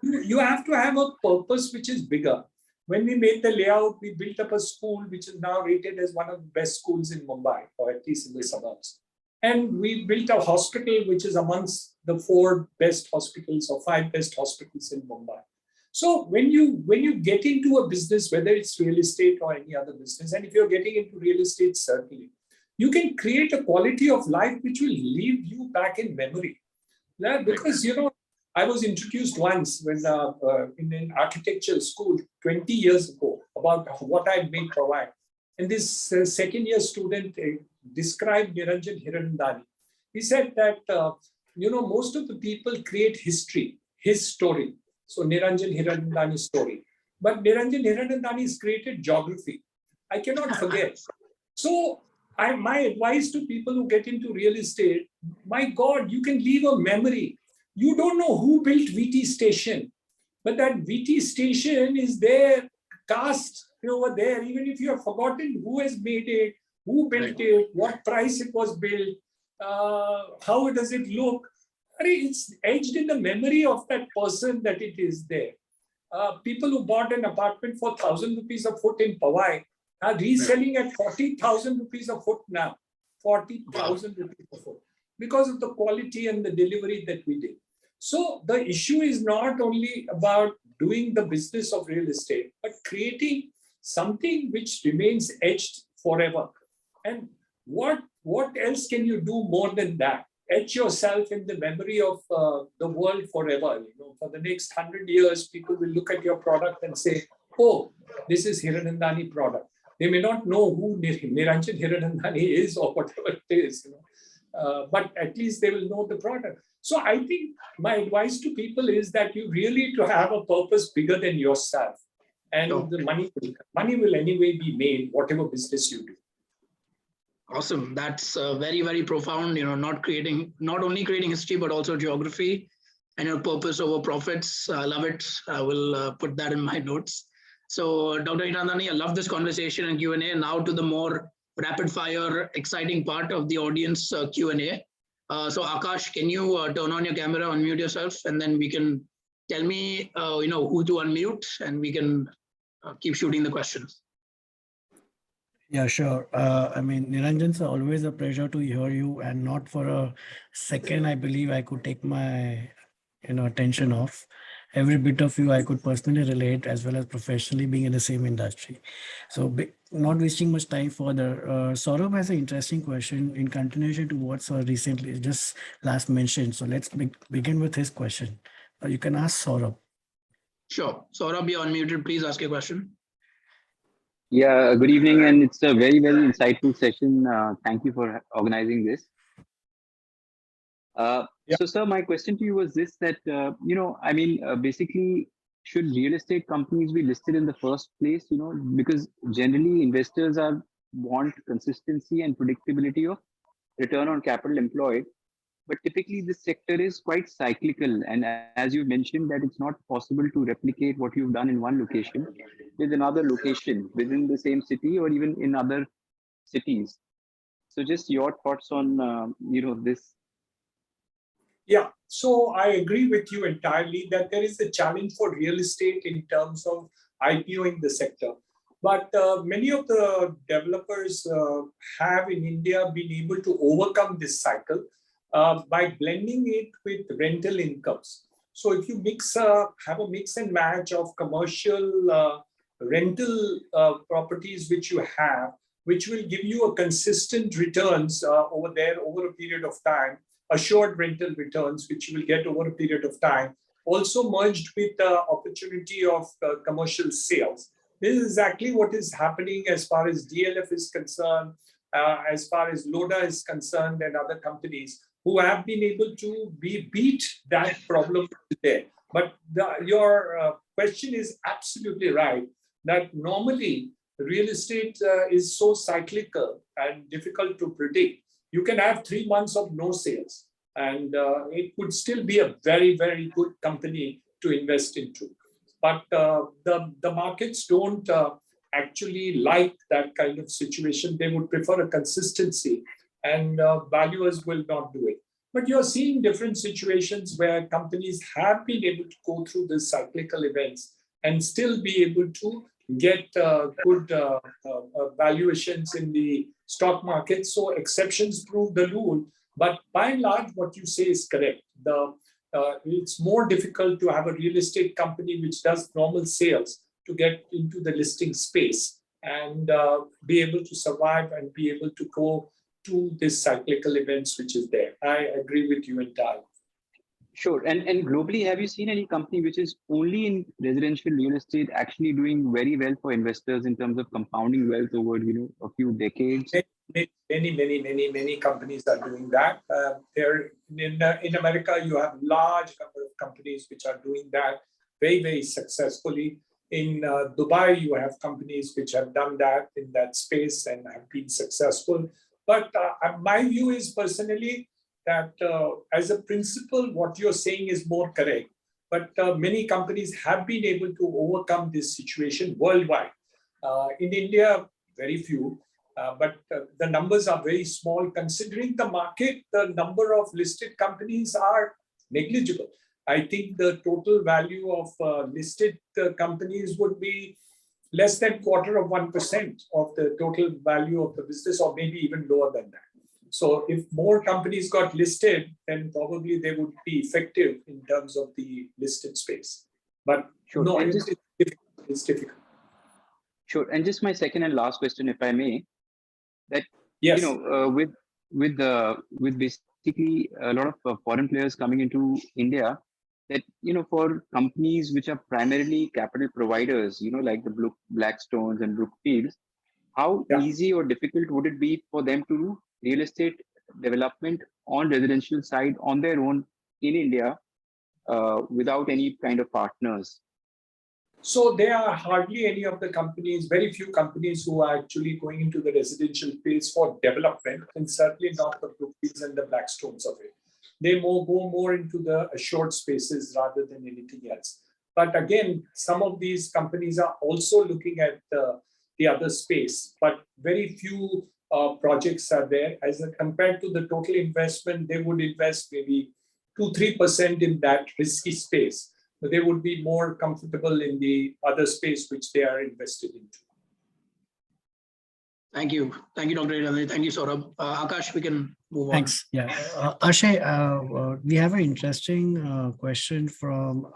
you have to have a purpose which is bigger. When we made the layout, we built up a school which is now rated as one of the best schools in Mumbai, or at least in the suburbs. And we built a hospital which is amongst the 4 best hospitals or 5 best hospitals in Mumbai. So when you get into a business, whether it's real estate or any other business, and if you're getting into real estate, certainly, you can create a quality of life which will leave you back in memory. Yeah, because, I was introduced once when in an architecture school 20 years ago about what I made provide. And this second year student described Niranjan Hiranandani. He said that, most of the people create history, his story. So Niranjan Hiranandani's story. But Niranjan Hiranandani has created geography. I cannot forget. So my advice to people who get into real estate, my God, you can leave a memory. You don't know who built VT Station, but that VT Station is there, cast over there, even if you have forgotten who has made it, who built it, what price it was built, how does it look. It's etched in the memory of that person that it is there. People who bought an apartment for 1,000 rupees a foot in Powai are reselling at 40,000 rupees a foot now. 40,000 rupees a foot. Because of the quality and the delivery that we did. So the issue is not only about doing the business of real estate, but creating something which remains etched forever. And what else can you do more than that? Etch yourself in the memory of the world forever. For the next 100 years, people will look at your product and say, oh, this is Hiranandani product. They may not know who Niranjan Hiranandani is or whatever it is, but at least they will know the product. So I think my advice to people is that you really need to have a purpose bigger than yourself. And the money will anyway be made, whatever business you do. Awesome. That's very, very profound, not only creating history, but also geography and your purpose over profits. I love it. I will put that in my notes. So Dr. Hiranandani, I love this conversation and Q&A. Now to the more rapid fire, exciting part of the audience Q&A. So Akash, can you turn on your camera, unmute yourself, and then we can tell me, who to unmute, and we can keep shooting the questions. Yeah, sure. Niranjan, it's always a pleasure to hear you, and not for a second, I believe I could take my, attention off. Every bit of you I could personally relate, as well as professionally being in the same industry. So not wasting much time further, Saurabh has an interesting question in continuation to what Sir recently just last mentioned. So let's begin with his question. You can ask Saurabh. Sure. Saurabh, you're unmuted. Please ask your question. Yeah, good evening, and it's a very, very insightful session. Thank you for organizing this. So, sir, my question to you was this, that, basically, should real estate companies be listed in the first place, because generally investors want consistency and predictability of return on capital employed. But typically this sector is quite cyclical. And as you mentioned, that it's not possible to replicate what you've done in one location with another location within the same city or even in other cities. So just your thoughts on, this. Yeah, so I agree with you entirely that there is a challenge for real estate in terms of IPOing the sector. But many of the developers have in India been able to overcome this cycle by blending it with rental incomes. So if you have a mix and match of commercial rental properties which you have, which will give you a consistent returns over there over a period of time, assured rental returns, which you will get over a period of time, also merged with the opportunity of commercial sales. This is exactly what is happening as far as DLF is concerned, as far as Loda is concerned, and other companies who have been able to beat that problem there. But your question is absolutely right, that normally real estate is so cyclical and difficult to predict. You can have 3 months of no sales, and it would still be a very, very good company to invest into. But the markets don't actually like that kind of situation. They would prefer a consistency, and valuers will not do it. But you're seeing different situations where companies have been able to go through these cyclical events and still be able to get good valuations in the stock market. So exceptions prove the rule. But by and large, what you say is correct. It's more difficult to have a real estate company which does normal sales to get into the listing space and be able to survive and be able to go to this cyclical events which is there. I agree with you entirely. Sure. And globally, have you seen any company which is only in residential real estate actually doing very well for investors in terms of compounding wealth over, a few decades? Many companies are doing that. There in America, you have large number of companies which are doing that very, very successfully. In Dubai, you have companies which have done that in that space and have been successful. But my view is personally that as a principle, what you're saying is more correct. But many companies have been able to overcome this situation worldwide. In India, very few. But the numbers are very small. Considering the market, the number of listed companies are negligible. I think the total value of listed companies would be less than 0.25% of the total value of the business, or maybe even lower than that. So if more companies got listed, then probably they would be effective in terms of the listed space. But sure. No, it's difficult. Sure. And just my second and last question, if I may, that yes, with basically a lot of foreign players coming into India, that for companies which are primarily capital providers, like the Blackstones and Brookfields, how easy or difficult would it be for them to do real estate development on residential side on their own in India without any kind of partners? So there are hardly any of the companies, very few companies who are actually going into the residential space for development, and certainly not the Brookfields and the Blackstones of it. They go more into the assured spaces rather than anything else. But again, some of these companies are also looking at the other space, but very few projects are there. As compared to the total investment, they would invest maybe 2-3% in that risky space. But they would be more comfortable in the other space which they are invested into. Thank you. Thank you, Dr. Hiranandani. Thank you, Saurabh. Akash, we can move on. Thanks. Yeah. Aashay, we have an interesting question from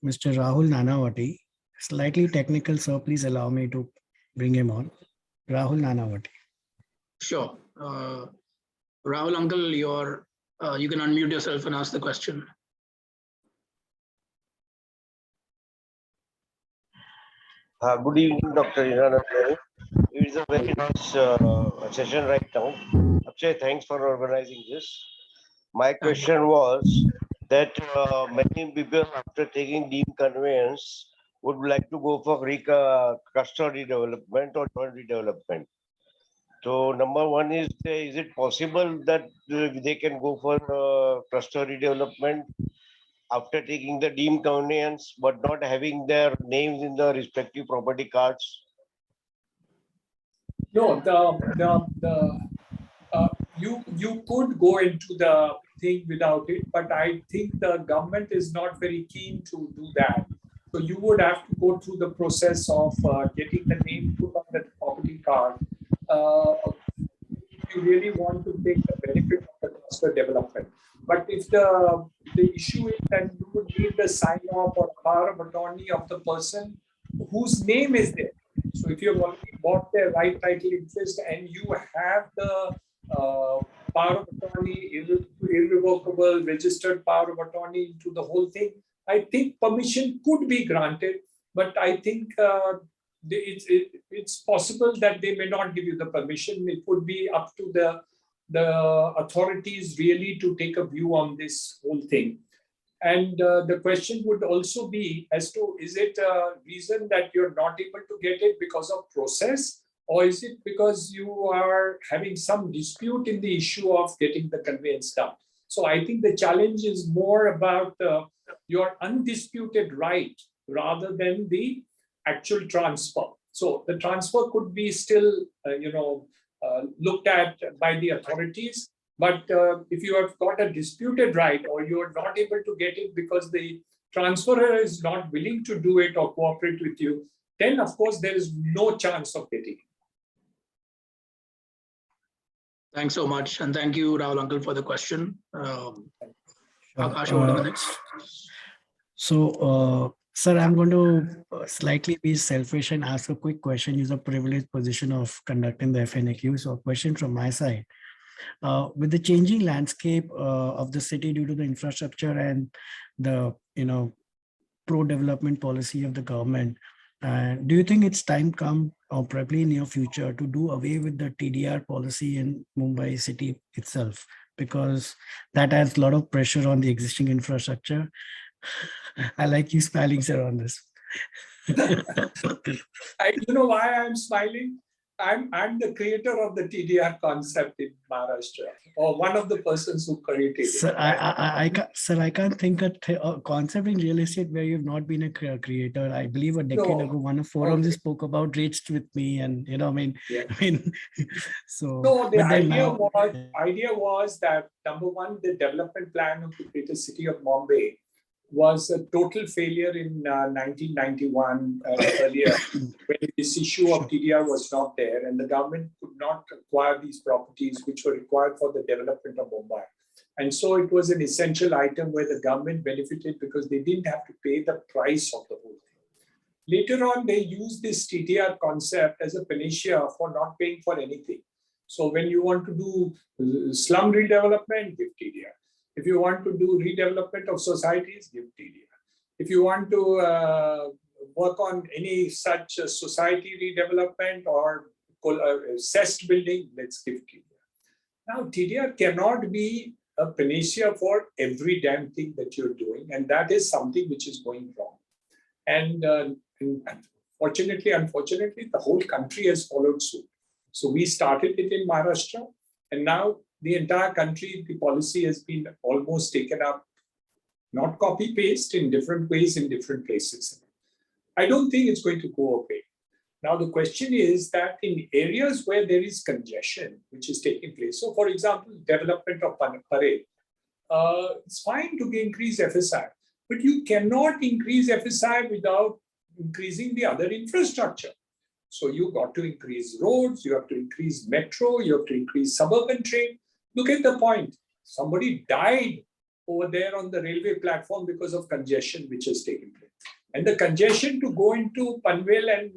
Mr. Rahul Nanavati. Slightly technical, so please allow me to bring him on. Rahul Nanavati. Sure. Rahul, uncle, you can unmute yourself and ask the question. Good evening, Dr. Hiranandani. It is a very nice session right now. Akshay, thanks for organizing this. My question was that many people, after taking deemed conveyance, would like to go for cluster redevelopment or joint redevelopment. So, number one is it possible that they can go for cluster redevelopment after taking the deemed conveyance, but not having their names in the respective property cards? No, you could go into the thing without it, but I think the government is not very keen to do that. So you would have to go through the process of getting the name put on the property card. If you really want to take the benefit of the cluster development. But if the issue is that you would need the sign-off or power of attorney of the person whose name is there. So if you've already bought their right title interest and you have the power of attorney, irrevocable registered power of attorney to the whole thing, I think permission could be granted, but I think it's possible that they may not give you the permission. It would be up to the authorities really to take a view on this whole thing. And the question would also be as to, is it a reason that you're not able to get it because of process, or is it because you are having some dispute in the issue of getting the conveyance done? So I think the challenge is more about your undisputed right rather than the actual transfer. So the transfer could be still, looked at by the authorities. But if you have got a disputed right or you are not able to get it because the transferor is not willing to do it or cooperate with you, then of course there is no chance of getting it. Thanks so much. And thank you, Rahul Uncle, for the question. Akash, Sure. over to the next. So, sir, I'm going to slightly be selfish and ask a quick question. Use a privileged position of conducting the FNAQ. So a question from my side. With the changing landscape of the city due to the infrastructure and the pro-development policy of the government, do you think it's time come, or probably in near future, to do away with the TDR policy in Mumbai city itself? Because that adds a lot of pressure on the existing infrastructure. I like you smiling, sir, on this. You know why I'm smiling? I'm the creator of the TDR concept in Maharashtra, or one of the persons who created it. Sir, I can't think of a concept in real estate where you've not been a creator. I believe a decade ago, one of forums spoke about reached with me, and so. No, the idea was that, number one, the development plan of the greater city of Mumbai was a total failure in 1991 earlier, when this issue of TDR was not there and the government could not acquire these properties which were required for the development of Mumbai. And so it was an essential item where the government benefited because they didn't have to pay the price of the whole thing. Later on, they used this TDR concept as a panacea for not paying for anything. So when you want to do slum redevelopment, give TDR. If you want to do redevelopment of societies, give TDR. If you want to work on any such society redevelopment or cessed building, let's give TDR. Now, TDR cannot be a panacea for every damn thing that you're doing, and that is something which is going wrong. And unfortunately, the whole country has followed suit. So we started it in Maharashtra, and now the entire country, the policy has been almost taken up, not copy-paste, in different ways in different places. I don't think it's going to go away. Now, the question is that in areas where there is congestion, which is taking place, so for example, development of Parel, it's fine to increase FSI, but you cannot increase FSI without increasing the other infrastructure. So you got to increase roads, you have to increase metro, you have to increase suburban train. Look at the point. Somebody died over there on the railway platform because of congestion which has taken place. And the congestion to go into Panvel and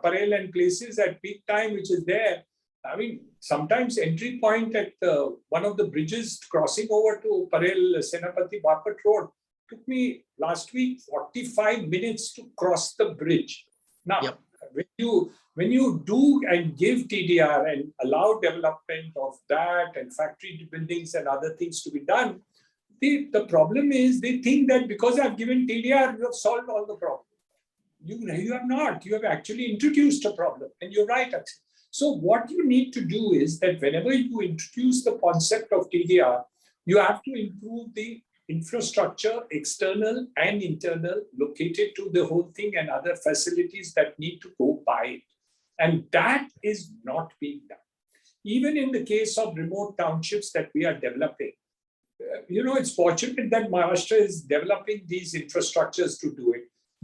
Parel and places at peak time, which is there. I mean, sometimes entry point at one of the bridges crossing over to Parel Senapati Bapat Road took me last week 45 minutes to cross the bridge. Now, yep. When you do and give TDR and allow development of that and factory buildings and other things to be done, the problem is they think that because I've given TDR, you have solved all the problems. You have not. You have actually introduced a problem, and you're right. So what you need to do is that whenever you introduce the concept of TDR, you have to improve the infrastructure, external and internal, located to the whole thing and other facilities that need to go by it. And that is not being done. Even in the case of remote townships that we are developing, it's fortunate that Maharashtra is developing these infrastructures to do it.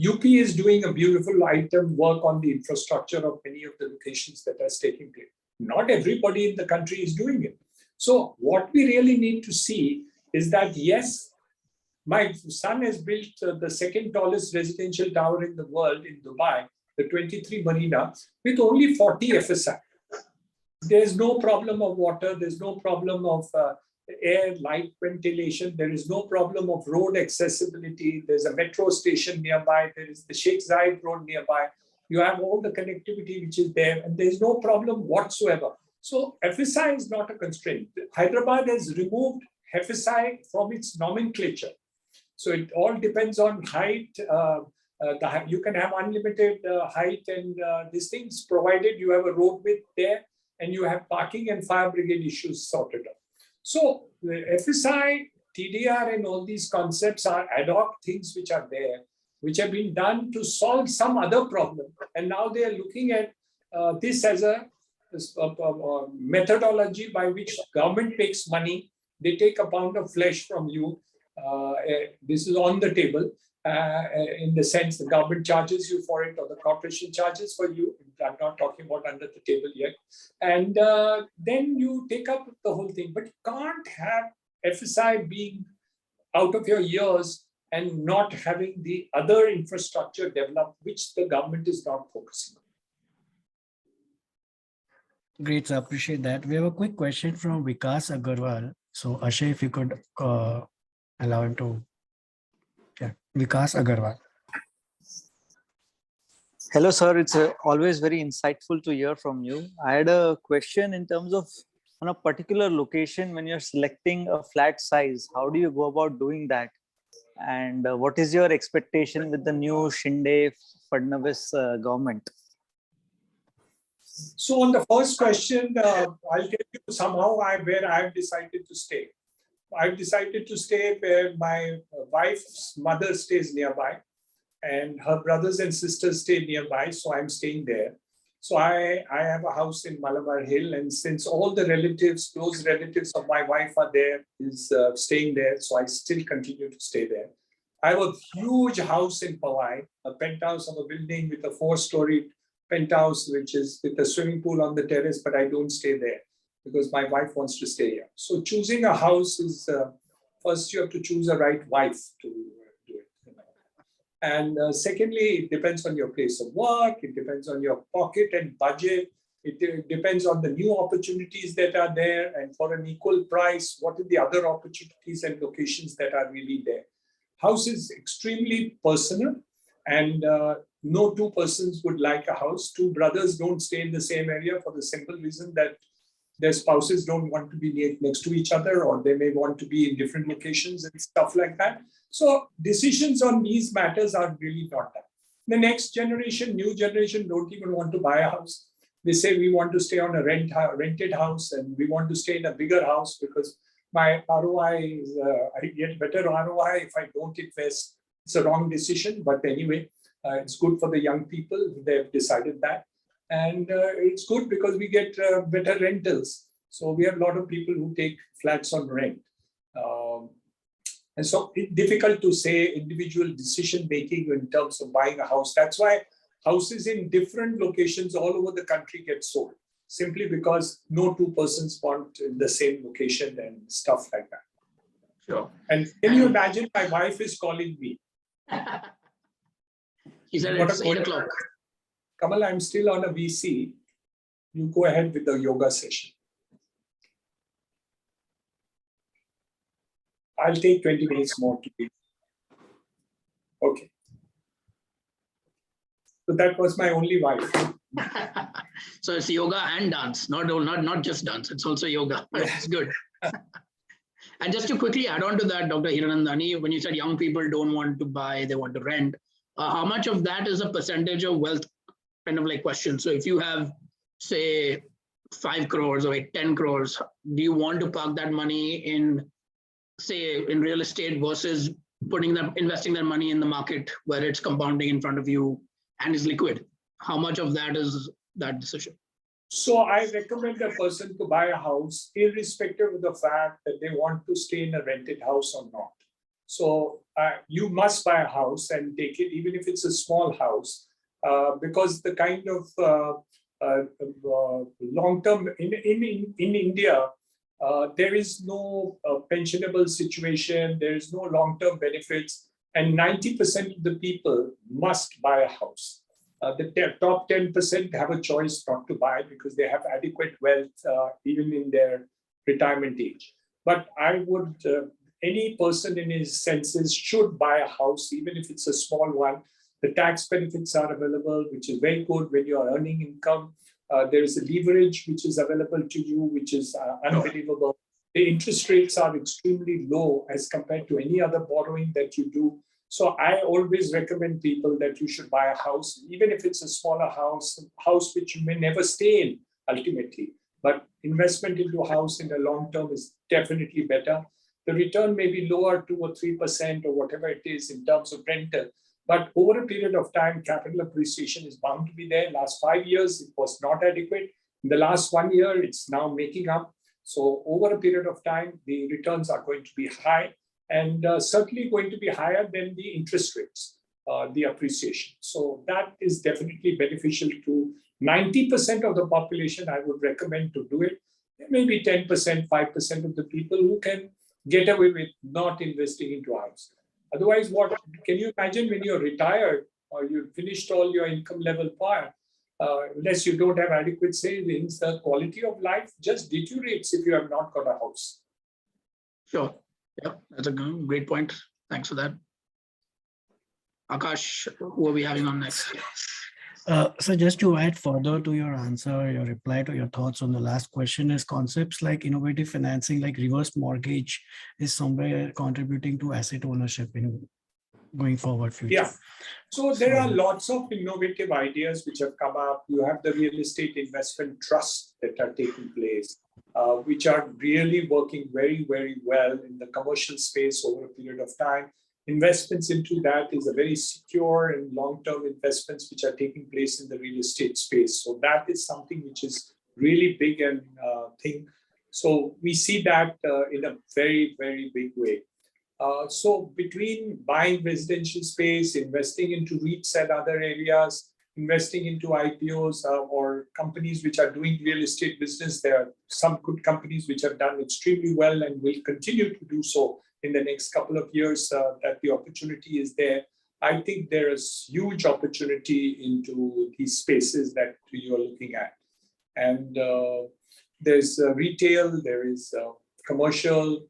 UP is doing a beautiful item work on the infrastructure of many of the locations that are taking place. Not everybody in the country is doing it. So what we really need to see is that, yes, my son has built the second tallest residential tower in the world in Dubai, the 23 Marina, with only 40 FSI. There's no problem of water. There's no problem of air, light, ventilation. There is no problem of road accessibility. There's a metro station nearby. There is the Sheikh Zayed Road nearby. You have all the connectivity which is there, and there's no problem whatsoever. So FSI is not a constraint. Hyderabad has removed FSI from its nomenclature. So it all depends on height. You can have unlimited height and these things, provided you have a road width there and you have parking and fire brigade issues sorted out. So the FSI, TDR and all these concepts are ad hoc things which are there, which have been done to solve some other problem. And now they are looking at this as a methodology by which government makes money. They take a pound of flesh from you. This is on the table in the sense the government charges you for it or the corporation charges for you. I'm not talking about under the table yet. And then you take up the whole thing. But you can't have FSI being out of your ears and not having the other infrastructure developed, which the government is not focusing on. Great, I appreciate that. We have a quick question from Vikas Agarwal. So Aashay, if you could allow him to. Yeah, Vikas Agarwal. Hello, sir. It's always very insightful to hear from you. I had a question in terms of on a particular location when you're selecting a flat size. How do you go about doing that? And what is your expectation with the new Shinde-Fadnavis government? So on the first question, I'll tell you somehow where I've decided to stay. I've decided to stay where my wife's mother stays nearby and her brothers and sisters stay nearby. So I'm staying there. So I have a house in Malabar Hill, and since all the relatives, close relatives of my wife are there, is staying there. So I still continue to stay there. I have a huge house in Powai, a penthouse of a building with a 4-story penthouse, which is with a swimming pool on the terrace, but I don't stay there because my wife wants to stay here. So choosing a house is, first you have to choose a right wife to do it. And secondly, it depends on your place of work. It depends on your pocket and budget. It depends on the new opportunities that are there. And for an equal price, what are the other opportunities and locations that are really there? House is extremely personal, and no two persons would like a house. Two brothers don't stay in the same area for the simple reason that their spouses don't want to be next to each other, or they may want to be in different locations and stuff like that. So decisions on these matters are really not done. The next generation, new generation, don't even want to buy a house. They say we want to stay on a rented house, and we want to stay in a bigger house because my ROI is, I get better ROI if I don't invest. It's a wrong decision, but anyway, it's good for the young people. They've decided that. And it's good because we get better rentals. So we have a lot of people who take flats on rent. And so it's difficult to say individual decision-making in terms of buying a house. That's why houses in different locations all over the country get sold, simply because no two persons want in the same location and stuff like that. Sure. And can you imagine my wife is calling me? He said it's 8 o'clock. Kamal, I'm still on a VC. You go ahead with the yoga session. I'll take 20 minutes more to be. Okay. So that was my only wife. So it's yoga and dance, not just dance. It's also yoga. It's good. And just to quickly add on to that, Dr. Hiranandani, when you said young people don't want to buy, they want to rent, how much of that is a percentage of wealth kind of like question? So if you have, say, 5 crores or 10 crores, do you want to park that money in, say, in real estate versus investing that money in the market where it's compounding in front of you and is liquid? How much of that is that decision? So I recommend a person to buy a house irrespective of the fact that they want to stay in a rented house or not. So you must buy a house and take it, even if it's a small house, because the kind of long-term in India, there is no pensionable situation, there is no long-term benefits, and 90% of the people must buy a house. The top 10% have a choice not to buy because they have adequate wealth even in their retirement age. But I would, any person in his senses should buy a house, even if it's a small one. The tax benefits are available, which is very good when you are earning income. There is a leverage which is available to you, which is unbelievable. The interest rates are extremely low as compared to any other borrowing that you do. So I always recommend people that you should buy a house, even if it's a smaller house which you may never stay in ultimately. But investment into a house in the long term is definitely better. The return may be lower, 2 or 3% or whatever it is in terms of rental. But over a period of time, capital appreciation is bound to be there. Last 5 years, it was not adequate. In the last 1 year, it's now making up. So over a period of time, the returns are going to be high and certainly going to be higher than the interest rates, the appreciation. So that is definitely beneficial to 90% of the population. I would recommend to do it. There may be 10%, 5% of the people who can get away with not investing into house. Otherwise, what can you imagine when you're retired or you've finished all your income level part? Unless you don't have adequate savings, the quality of life just deteriorates if you have not got a house. Sure. Yeah, that's a great point. Thanks for that. Akash, who are we having on next? So just to add further to your answer, your reply to your thoughts on the last question is concepts like innovative financing, like reverse mortgage is somewhere contributing to asset ownership in going forward future. Yeah. So there are lots of innovative ideas which have come up. You have the real estate investment trusts that are taking place, which are really working very, very well in the commercial space over a period of time. Investments into that is a very secure and long-term investments which are taking place in the real estate space. So that is something which is really big and thing. So we see that in a very, very big way. So between buying residential space, investing into REITs and other areas, investing into IPOs or companies which are doing real estate business, there are some good companies which have done extremely well and will continue to do so in the next couple of years, that the opportunity is there. I think there is huge opportunity into these spaces that you're looking at. And there's retail, there is commercial,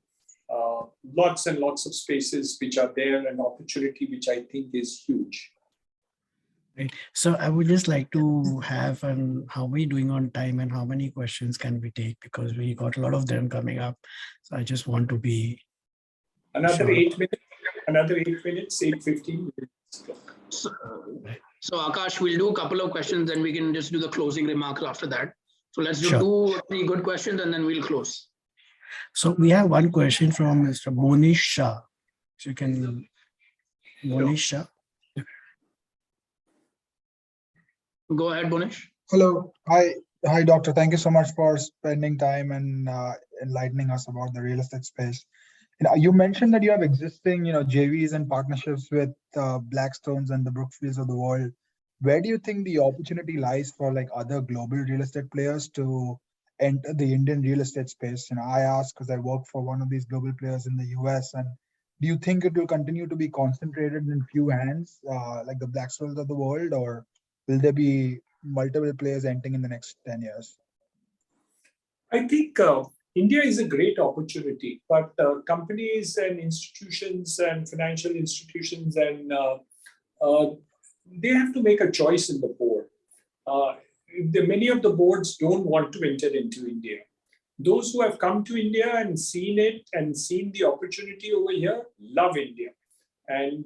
lots and lots of spaces which are there, and opportunity which I think is huge. Right. So I would just like to have how we doing on time and how many questions can we take, because we got a lot of them coming up. So I just want to be another sure. 8 minutes, another 8 minutes, 8:15. So Akash, we'll do a couple of questions and we can just do the closing remarks after that. So let's do Sure. 2 or 3 good questions and then we'll close. So we have one question from Mr. Monish Shah. So you can, Monish Shah. Go ahead, Bonish. Hello. Hi, doctor. Thank you so much for spending time and enlightening us about the real estate space. You mentioned that you have existing, JVs and partnerships with Blackstones and the Brookfields of the world. Where do you think the opportunity lies for like other global real estate players to enter the Indian real estate space? I ask because I work for one of these global players in the US. And do you think it will continue to be concentrated in few hands, like the Blackstones of the world, or will there be multiple players entering in the next 10 years? I think India is a great opportunity, but companies and institutions and financial institutions and they have to make a choice in the board. Many of the boards don't want to enter into India. Those who have come to India and seen it and seen the opportunity over here love India. And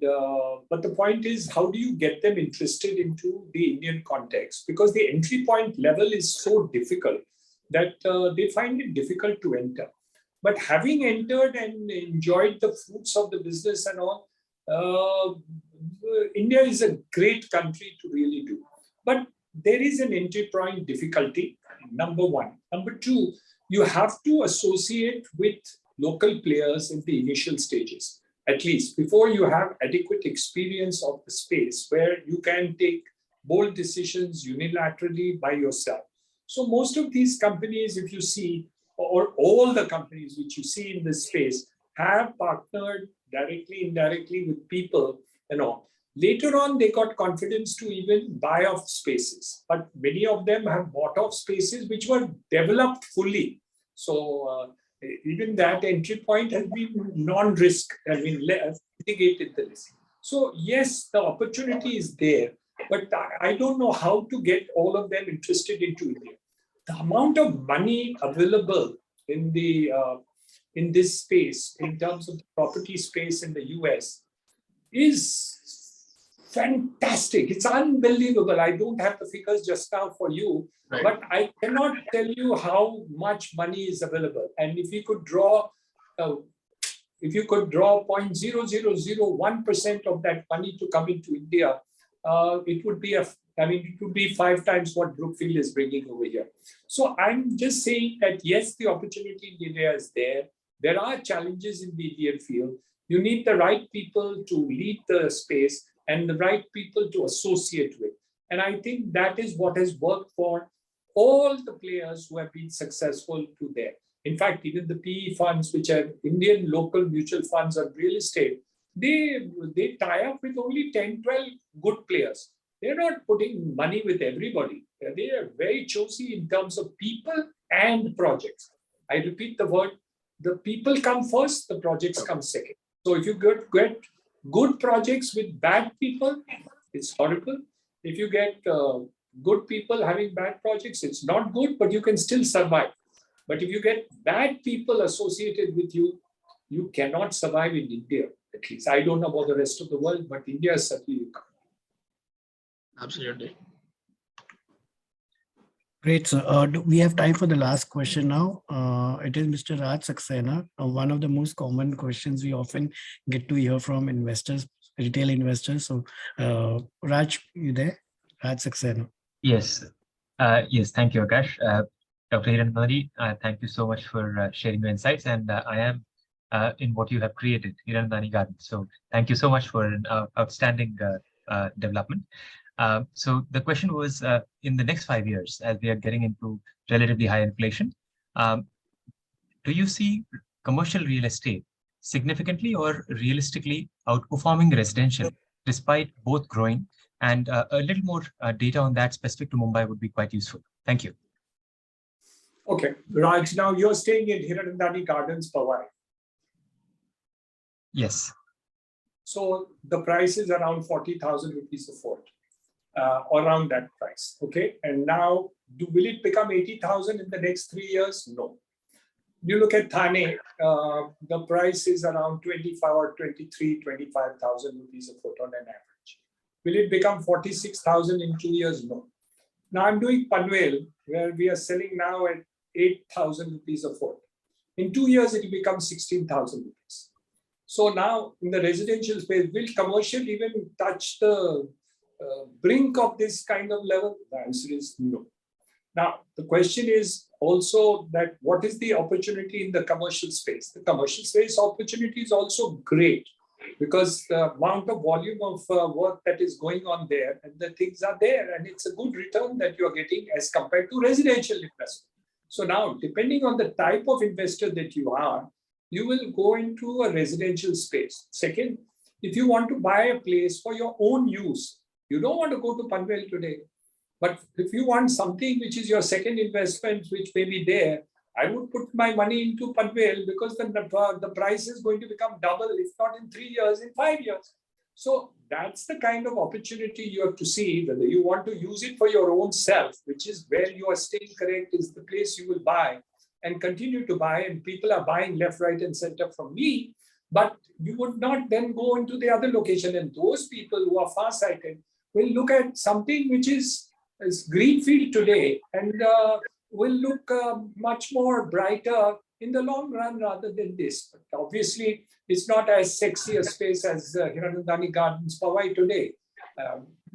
but the point is, how do you get them interested into the Indian context? Because the entry point level is so difficult that they find it difficult to enter. But having entered and enjoyed the fruits of the business and all, India is a great country to really do. But there is an entry point difficulty, number one. Number two, you have to associate with local players in the initial stages, at least before you have adequate experience of the space where you can take bold decisions unilaterally by yourself. So most of these companies, if you see, or all the companies which you see in this space, have partnered directly, indirectly with people, Later on, they got confidence to even buy off spaces, but many of them have bought off spaces which were developed fully. So even that entry point has been non-risk, mitigated the risk. So yes, the opportunity is there, but I don't know how to get all of them interested into India. The amount of money available in the in this space, in terms of the property space in the US, is fantastic. It's unbelievable. I don't have the figures just now for you, Right. but I cannot tell you how much money is available. And if you could draw, 0.0001% of that money to come into India, it would be it would be 5 times what Brookfield is bringing over here. So I'm just saying that yes, the opportunity in India is there. There are challenges in the Indian field. You need the right people to lead the space and the right people to associate with. And I think that is what has worked for all the players who have been successful to there. In fact, even the PE funds, which are Indian local mutual funds on real estate, they tie up with only 10, 12 good players. They're not putting money with everybody. They are very choosy in terms of people and projects. I repeat the word, the people come first, the projects come second. So if you get good projects with bad people, it's horrible. If you get good people having bad projects, it's not good, but you can still survive. But if you get bad people associated with you, you cannot survive in India, at least. I don't know about the rest of the world, but India is certainly you can't. Absolutely. Great, sir. We have time for the last question now. It is Mr. Raj Saxena. One of the most common questions we often get to hear from investors, retail investors. So, Raj, you there? Raj Saxena. Yes. Yes, thank you, Akash. Dr. Hiranandani, thank you so much for sharing your insights. And I am in what you have created, Hiranandani Gardens. So thank you so much for an outstanding development. So the question was, in the next 5 years, as we are getting into relatively high inflation, do you see commercial real estate significantly or realistically outperforming residential, despite both growing? And a little more data on that specific to Mumbai would be quite useful. Thank you. Okay, Raj, now you're staying in Hiranandani Gardens, Powai. Yes. So the price is around 40,000 rupees a foot, around that price. Okay, and now will it become 80,000 in the next 3 years? No. You look at Thane, the price is around 25 or 23, 25,000 rupees a foot on an average. Will it become 46,000 in 2 years? No. Now I'm doing Panvel, where we are selling now at 8,000 rupees a foot. In 2 years, it will become 16,000 rupees. So now in the residential space, will commercial even touch the brink of this kind of level? The answer is no. Now, the question is also that what is the opportunity in the commercial space? The commercial space opportunity is also great because the amount of volume of work that is going on there and the things are there and it's a good return that you are getting as compared to residential investment. So now, depending on the type of investor that you are, you will go into a residential space. Second, if you want to buy a place for your own use, you don't want to go to Panvel today. But if you want something which is your second investment, which may be there, I would put my money into Panvel because the price is going to become double, if not in 3 years, in 5 years. So that's the kind of opportunity you have to see, whether you want to use it for your own self, which is where you are staying correct, is the place you will buy and continue to buy. And people are buying left, right, and center from me. But you would not then go into the other location. And those people who are far-sighted will look at something which is greenfield today and will look much more brighter in the long run rather than this. But obviously, it's not as sexy a space as Hiranandani Gardens, Powai today.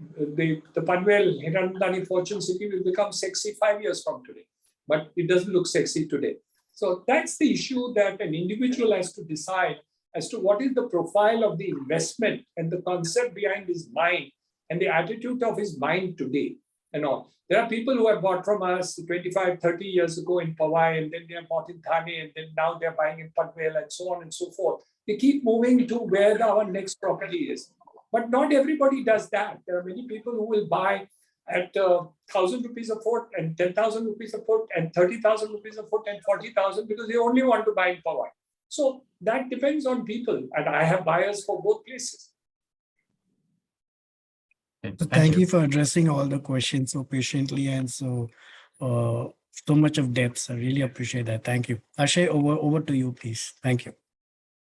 The Panvel, Hiranandani Fortune City will become sexy 5 years from today, but it doesn't look sexy today. So that's the issue that an individual has to decide as to what is the profile of the investment and the concept behind his mind and the attitude of his mind today. And all. There are people who have bought from us 25, 30 years ago in Powai, and then they have bought in Thane, and then now they're buying in Panvel, and so on and so forth. They keep moving to where our next property is. But not everybody does that. There are many people who will buy at 1,000 rupees a foot and 10,000 rupees a foot and 30,000 rupees a foot and 40,000 because they only want to buy in Powai. So that depends on people, and I have buyers for both places. So thank you for addressing all the questions so patiently and so much of depth. I really appreciate that. Thank you. Aashay, over to you, please. Thank you.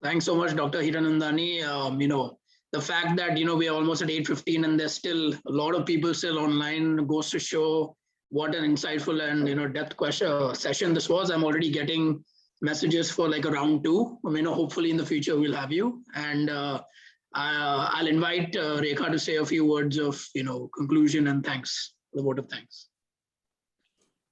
Thanks so much, Dr. Hiranandani. The fact that, we are almost at 8:15 and there's still a lot of people still online goes to show what an insightful and, depth session this was. I'm already getting messages for like a round 2. Hopefully in the future we'll have you. And I'll invite Rekha to say a few words of, conclusion and thanks, the vote of thanks.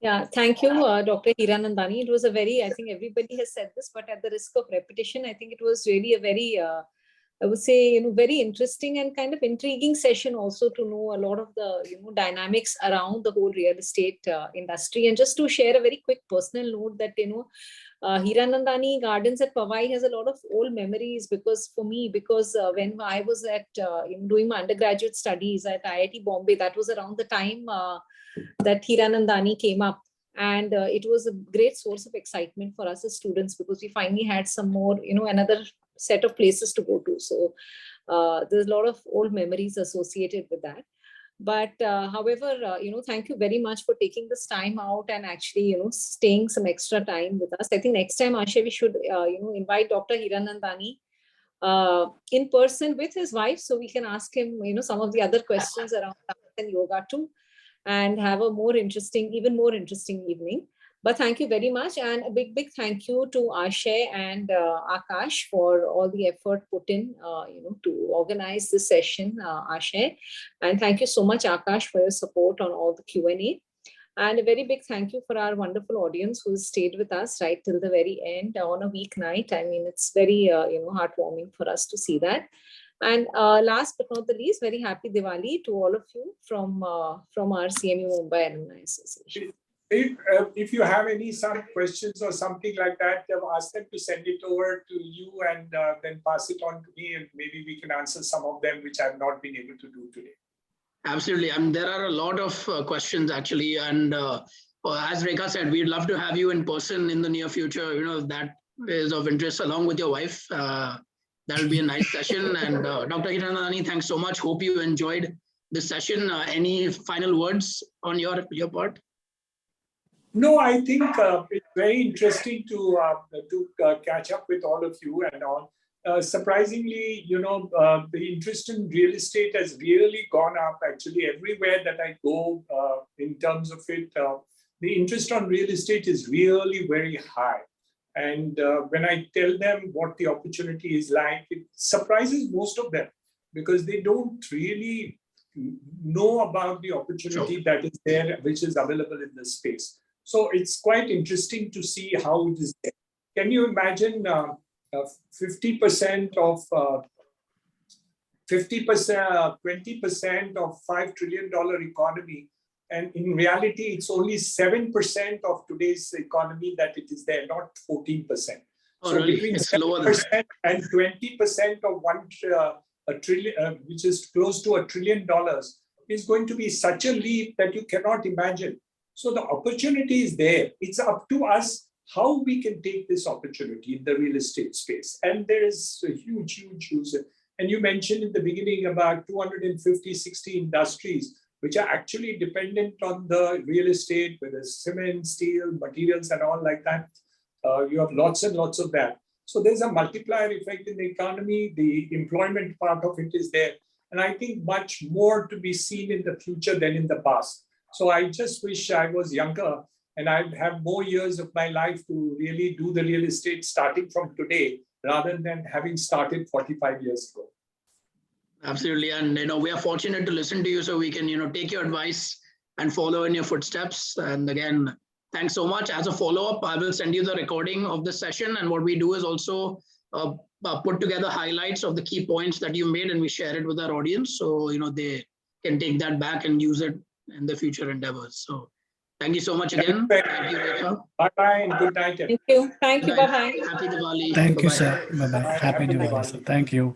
Yeah, thank you, Dr. Hiranandani. It was a very, I think everybody has said this, but at the risk of repetition, I think it was really a very, I would say, very interesting and kind of intriguing session also to know a lot of the, dynamics around the whole real estate industry. And just to share a very quick personal note that, Hiranandani Gardens at Powai has a lot of old memories because when I was at doing my undergraduate studies at IIT Bombay, that was around the time that Hiranandani came up. And it was a great source of excitement for us as students because we finally had some more, another set of places to go to. So there's a lot of old memories associated with that. But however, thank you very much for taking this time out and actually, staying some extra time with us. I think next time, Aashay, we should, invite Dr. Hiranandani in person with his wife so we can ask him, some of the other questions around and yoga too, and have a even more interesting evening. But thank you very much. And a big, big thank you to Aashay and Akash for all the effort put in, to organize this session, Aashay. And thank you so much, Akash, for your support on all the Q&A. And a very big thank you for our wonderful audience who stayed with us right till the very end on a weeknight. I mean, it's very, heartwarming for us to see that. And last but not the least, very happy Diwali to all of you from our CMU Mumbai Alumni Association. If you have some questions or something like that, ask them to send it over to you and then pass it on to me, and maybe we can answer some of them which I've not been able to do today. Absolutely. And there are a lot of questions actually. And as Rekha said, we'd love to have you in person in the near future. If that is of interest along with your wife. That'll be a nice session. And Dr. Hiranandani, thanks so much. Hope you enjoyed this session. Any final words on your part? No, I think it's very interesting to catch up with all of you and all. Surprisingly, the interest in real estate has really gone up. Actually, everywhere that I go, in terms of it, the interest on real estate is really very high. And when I tell them what the opportunity is like, it surprises most of them because they don't really know about the opportunity that is there, which is available in the space. So it's quite interesting to see how it is there. Can you imagine 50% of 20% of $5 trillion economy? And in reality, it's only 7% of today's economy that it is there, not 14%. Oh, so really? between it's 7% and 20% of a trillion, which is close to $1 trillion, is going to be such a leap that you cannot imagine. So the opportunity is there. It's up to us how we can take this opportunity in the real estate space. And there is a huge user. And you mentioned in the beginning about 250-60 industries which are actually dependent on the real estate, whether cement, steel, materials, and all like that. You have lots and lots of that. So there's a multiplier effect in the economy. The employment part of it is there. And I think much more to be seen in the future than in the past. So I just wish I was younger and I'd have more years of my life to really do the real estate starting from today, rather than having started 45 years ago. Absolutely. And, we are fortunate to listen to you so we can, take your advice and follow in your footsteps. And again, thanks so much. As a follow-up, I will send you the recording of the session. And what we do is also put together highlights of the key points that you made and we share it with our audience. So, they can take that back and use it in the future endeavors. So thank you so much again. Thank you, Rekha. Bye-bye and good night. Thank you. Thank you. Bye-bye. Happy Diwali. Thank you, Bye-bye. sir. Bye-bye. Happy Diwali, sir. Thank you.